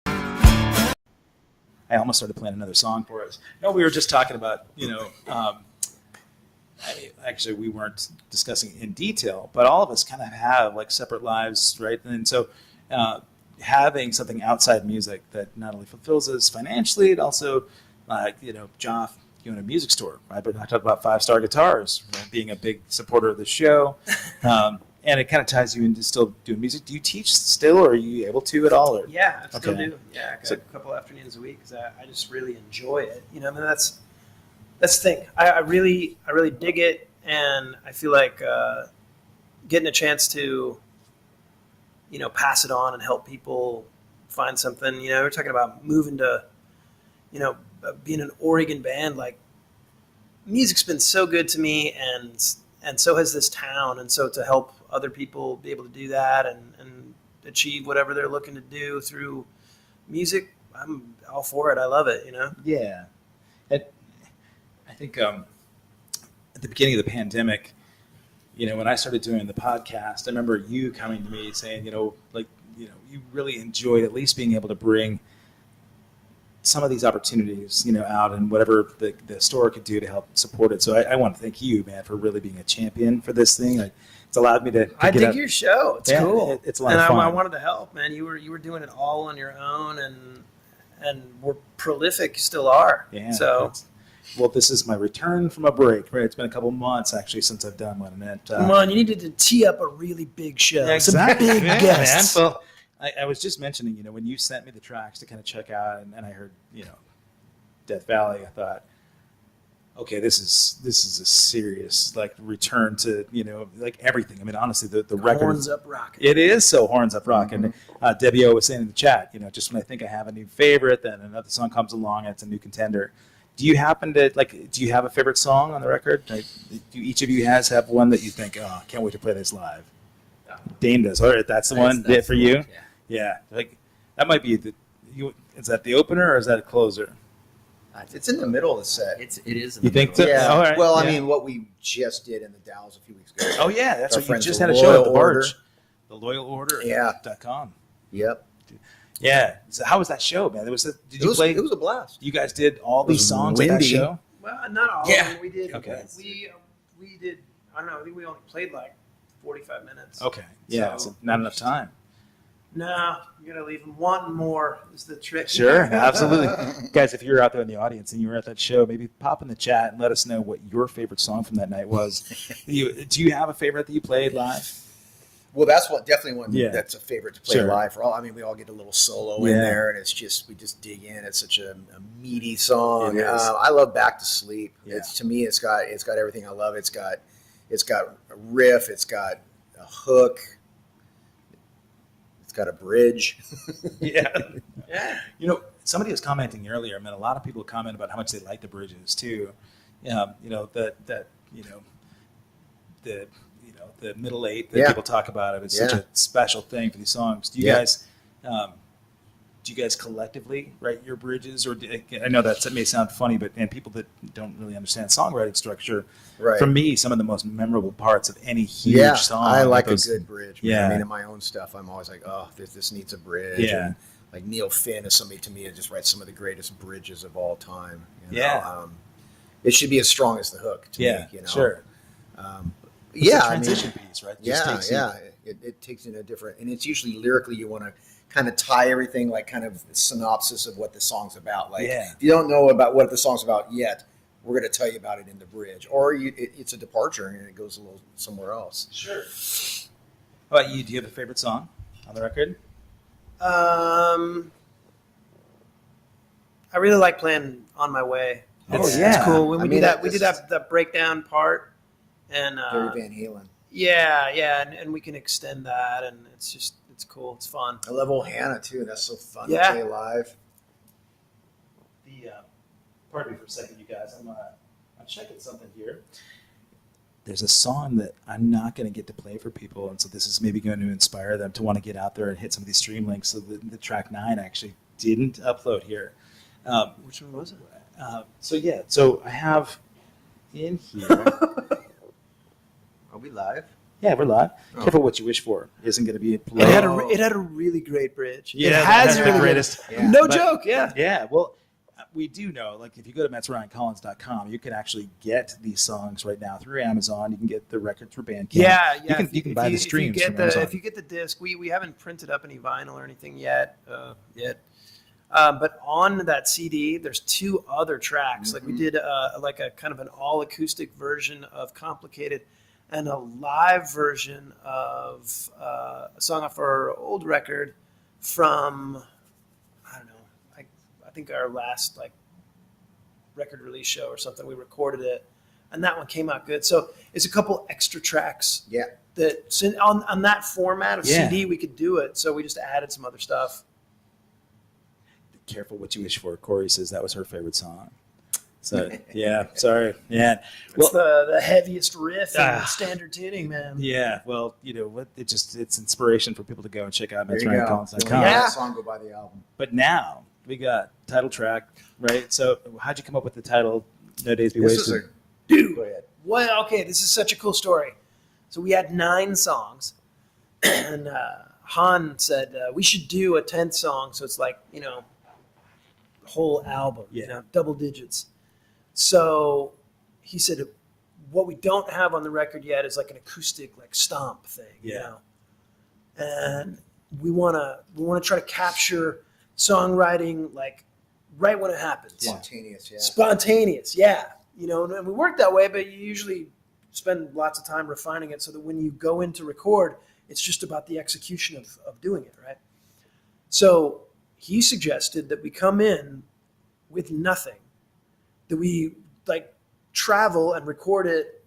I almost started playing another song for us. No, we were just talking about, actually we weren't discussing in detail, but all of us kind of have like separate lives, right? And so having something outside music that not only fulfills us financially, it also, Geoff, you own a music store, right? But I talked about 5-Star Guitars, right? Being a big supporter of the show. And it kind of ties you into still doing music. Do you teach still, or are you able to at all? Or? Yeah, I still Okay. do. Yeah, I got So- a couple afternoons a week because I just really enjoy it. I mean, that's the thing. I really dig it, and I feel like getting a chance to, pass it on and help people find something. We're talking about moving to, being an Oregon band. Like, music's been so good to me, and so has this town. And so to help other people be able to do that and achieve whatever they're looking to do through music, I'm all for it. I love it, Yeah. I think at the beginning of the pandemic, when I started doing the podcast, I remember you coming to me saying, you really enjoyed at least being able to bring some of these opportunities, out and whatever the store could do to help support it. So I want to thank you, man, for really being a champion for this thing. It's allowed me to I get dig up. your show. It's Yeah, cool. it's a lot and of fun. I wanted to help, man. You were doing it all on your own, and we're prolific, still are. Yeah. So Well, this is my return from a break, right? It's been a couple months actually since I've done one. And come on, you needed to tee up a really big show. Yeah, Some exactly. big Yeah, guests. man. Well, I was just mentioning, when you sent me the tracks to kind of check out, and I heard, Death Valley, I thought, okay, this is a serious return to everything. I mean, honestly, the record Horns up rocking. It is so horns up rock. And Debbie O was saying in the chat, just when I think I have a new favorite, then another song comes along and it's a new contender. Do you happen to do you have a favorite song on the record? Do each of you have one that you think, oh, I can't wait to play this live? Dain does. All right, that's the one That's for the you. one, yeah. Yeah, that might be is that the opener or is that a closer? It's in the middle of the set. It is. In You the think middle. so? Yeah. All right. Well, I Yeah. mean, what we just did in the Dalles a few weeks ago. Oh yeah, that's Our right. You friends, just the had a show at the Loyal Barge, the Loyal Order. Yeah. .com. Yep. Yeah. So how was that show, man? Did It you was, play? it was a blast. You guys did all these was songs at that windy. show. Well, not all. Yeah. I mean, we did. Okay. We did. I don't know. I think we only played 45 minutes. Okay. Yeah. So- So not enough time. No, you gotta leave them wanting more. Is the trick. Sure, absolutely. Guys, if you're out there in the audience and you were at that show, maybe pop in the chat and let us know what your favorite song from that night was. Do you have a favorite that you played live? Well, that's definitely one Yeah. that's a favorite to play Sure. live. For all, I mean, we all get a little solo in Yeah. there, and we just dig in. It's such a meaty song. It is. I love Back to Sleep. Yeah. To me, it's got everything I love. It's got a riff. It's got a hook. It's got a bridge. Yeah. Yeah. Somebody was commenting earlier. I mean, a lot of people comment about how much they like the bridges too. The middle eight that Yeah. people talk about it. It's such Yeah. a special thing for these songs. Do you Yeah. guys collectively write your bridges, or I know that may sound funny, but people that don't really understand songwriting structure, Right. for me, some of the most memorable parts of any huge Yeah, song. I like those- a good bridge. Man. Yeah. I mean, in my own stuff, I'm always like, oh, this needs a bridge. Yeah. And, like Neil Finn is somebody to me that just writes some of the greatest bridges of all time. Yeah. It should be as strong as the hook to Yeah, me. sure. It's Yeah, a I mean, transition piece, right? It just yeah, takes you- yeah. It takes you in a different, and it's usually lyrically you want to kind of tie everything, like kind of a synopsis of what the song's about. Like, Yeah. if you don't know about what the song's about yet, we're going to tell you about it in the bridge, or it's a departure and it goes a little somewhere else. Sure. How about you? Do you have a favorite song on the record? I really like playing "On My Way." It's, yeah. it's cool when we I do mean, that. We this do that breakdown part, and Very Van Halen. yeah, and we can extend that, and it's cool. It's fun. I love old Hannah too. That's so fun Yeah. to play live. Pardon me for a second, you guys. I'm checking something here. There's a song that I'm not going to get to play for people, and so this is maybe going to inspire them to want to get out there and hit some of these stream links. So the track 9 actually didn't upload here. Which one was it? So I have in here. Are we live? Yeah, we're live. Oh. Careful what you wish for. Isn't going to be It played. had a really great bridge. Yeah, it has the really good- greatest. Yeah. No But- joke. Yeah. Yeah, well, we do know, like, if you go to mettsryancollins.com, you can actually get these songs right now through Amazon. You can get the record through Bandcamp. Yeah. You can buy the streams If you from get Amazon. if you get the disc, we haven't printed up any vinyl or anything yet. But on that CD, there's 2 other tracks. Like we did like a kind of an all acoustic version of Complicated, and a live version of a song off our old record from, I don't know, I think our last like record release show or something. We recorded it, and that one came out good. So it's a couple extra tracks. Yeah. That on that format of Yeah. CD we could do it. So we just added some other stuff. Careful what you wish for. Corey says that was her favorite song. So, yeah, sorry. Yeah. It's the heaviest riff in Ah. standard tuning, man. Yeah, well, you know what? It's inspiration for people to go and check out There you go. mettsryancollins.com. Yeah. That song go by the album. But now we got title track, right? So how'd you come up with the title No Days Be This Wasted? is a Go ahead. Well, okay, this is such a cool story. So we had 9 songs, and Han said we should do a 10th song, so it's like, you know, whole album, Yeah. you know, double digits. So he said, what we don't have on the record yet is like an acoustic, like stomp thing, you Yeah. know. And we wanna try to capture songwriting like right when it happens. Spontaneous, yeah. Spontaneous, yeah. You know, and we work that way, but you usually spend lots of time refining it so that when you go in to record, it's just about the execution of doing it, right? So he suggested that we come in with nothing, that we like travel and record it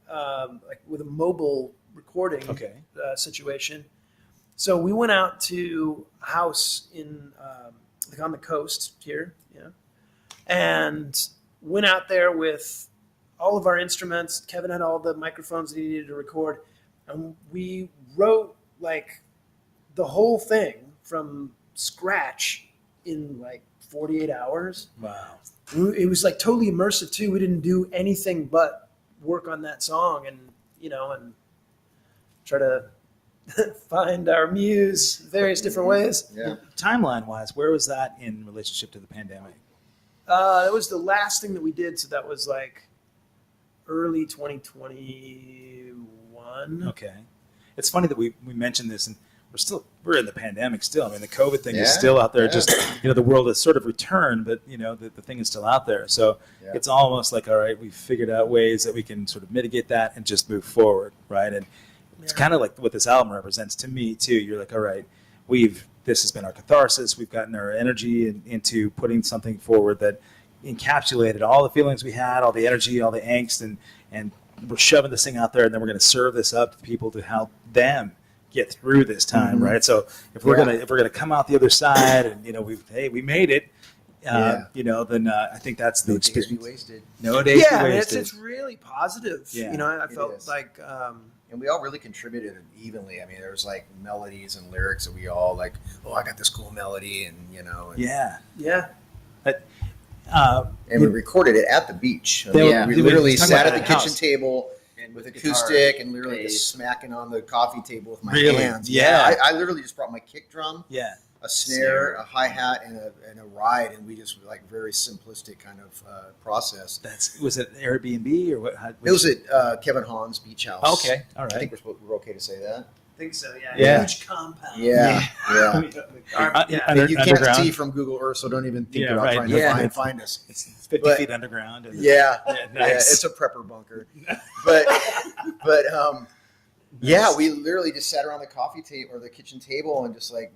like with a mobile recording Okay. situation. So we went out to a house in like on the coast here, yeah, and went out there with all of our instruments. Kevin had all the microphones that he needed to record, and we wrote like the whole thing from scratch in like 48 hours. Wow. It was like totally immersive too. We didn't do anything but work on that song and, you know, and try to find our muse various different ways. Yeah. Timeline wise, where was that in relationship to the pandemic? That was the last thing that we did. So that was like early 2021. Okay. It's funny that we mentioned this, and we're in the pandemic still. I mean, the COVID thing is Yeah, still out there. yeah. Just, you know, the world has sort of returned, but, you know, the thing is still out there. So Yeah. it's almost like, all right, we've figured out ways that we can sort of mitigate that and just move forward, right? And it's Yeah. kind of like what this album represents to me too. You're like, all right, this has been our catharsis. We've gotten our energy into putting something forward that encapsulated all the feelings we had, all the energy, all the angst, and we're shoving this thing out there, and then we're going to serve this up to people to help them get through this time, Mhm. right? So if we're Yeah. gonna come out the other side, and, you know, we made it, Yeah. you know, then I think that's the No days be experience. wasted. No days Yeah, be I mean, wasted. it's really positive. Yeah, you know, I it felt is. like And we all really contributed evenly. I mean, there was like melodies and lyrics that we all like, oh, I got this cool melody, and, you know. And, Yeah. yeah. And we recorded it at the beach. I They mean, were- we they were literally talking sat about at the that kitchen house. table And with guitar, acoustic and literally bass. just smacking on the coffee table with my Really? hands. Yeah. I literally just brought my kick drum, Yeah. a snare, a hi-hat, and a ride, and we just like very simplistic kind of process. Was it Airbnb or what? It was at Kevin Hahn's beach house. Okay. All I right. think we're okay to say that. I think so, yeah. Yeah. Huge compound. Yeah, yeah. Yeah. Under- You can't underground. see from Google Earth, so don't even think Yeah, about right. trying Yeah. to find us. It's 50 But- feet underground. And Yeah, Yeah, yeah, nice. it's a prepper bunker. But yeah, we literally just sat around the coffee table or the kitchen table and just like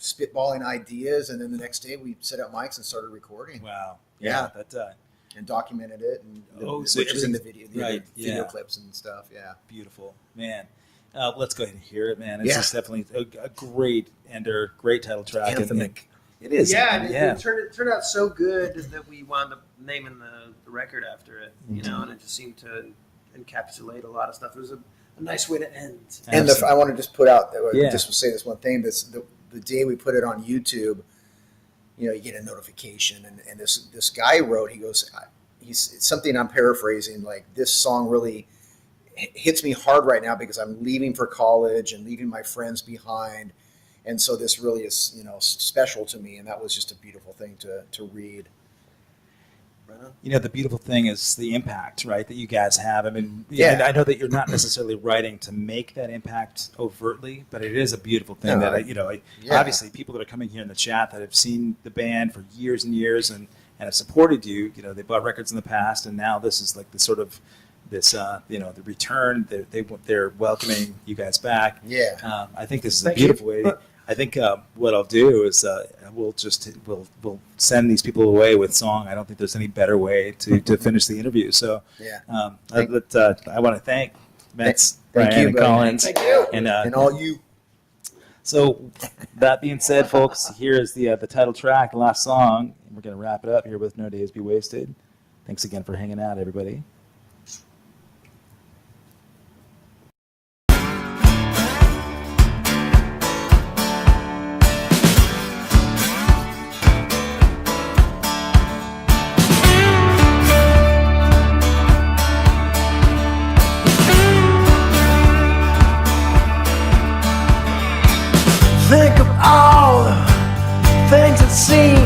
spitballing ideas, and then the next day we set up mics and started recording Wow. Yeah. That and documented it, and so which is in the everything's- video, right, video yeah. clips and stuff. Yeah, beautiful, man. Let's go ahead and hear it, man. It's Yeah. just definitely a great ender, great title track. and- Anthemic. It is. Yeah, and yeah. it turned out so good that we wound up naming the record after it, you know, and it just seemed to encapsulate a lot of stuff. It was a nice way to end. And I want to just put out that Yeah. just say this one thing. The day we put it on YouTube, you know, you get a notification, and this guy wrote. He goes, it's something I'm paraphrasing. Like, this song really hits me hard right now because I'm leaving for college and leaving my friends behind. And so this really is, special to me. And that was just a beautiful thing to read. The beautiful thing is the impact, right, that you guys have. I mean, Yeah. and I know that you're not necessarily writing to make that impact overtly, but it is a beautiful thing No, that, yeah. obviously people that are coming here in the chat that have seen the band for years and years and have supported you, they bought records in the past, and now this is like the sort of this, the return. They're welcoming you guys back. Yeah. I think this is Thank a beautiful way. I think what I'll do is we'll send these people away with song. I don't think there's any better way to finish the interview. So Yeah. I want to thank Metts, Thank Ryan, you, and buddy. Collins, Thank you. and all you. So that being said, folks, here is the title track, the last song. We're going to wrap it up here with No Days Be Wasted. Thanks again for hanging out, everybody. Think of all the things that seem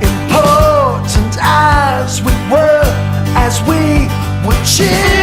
important as we were children.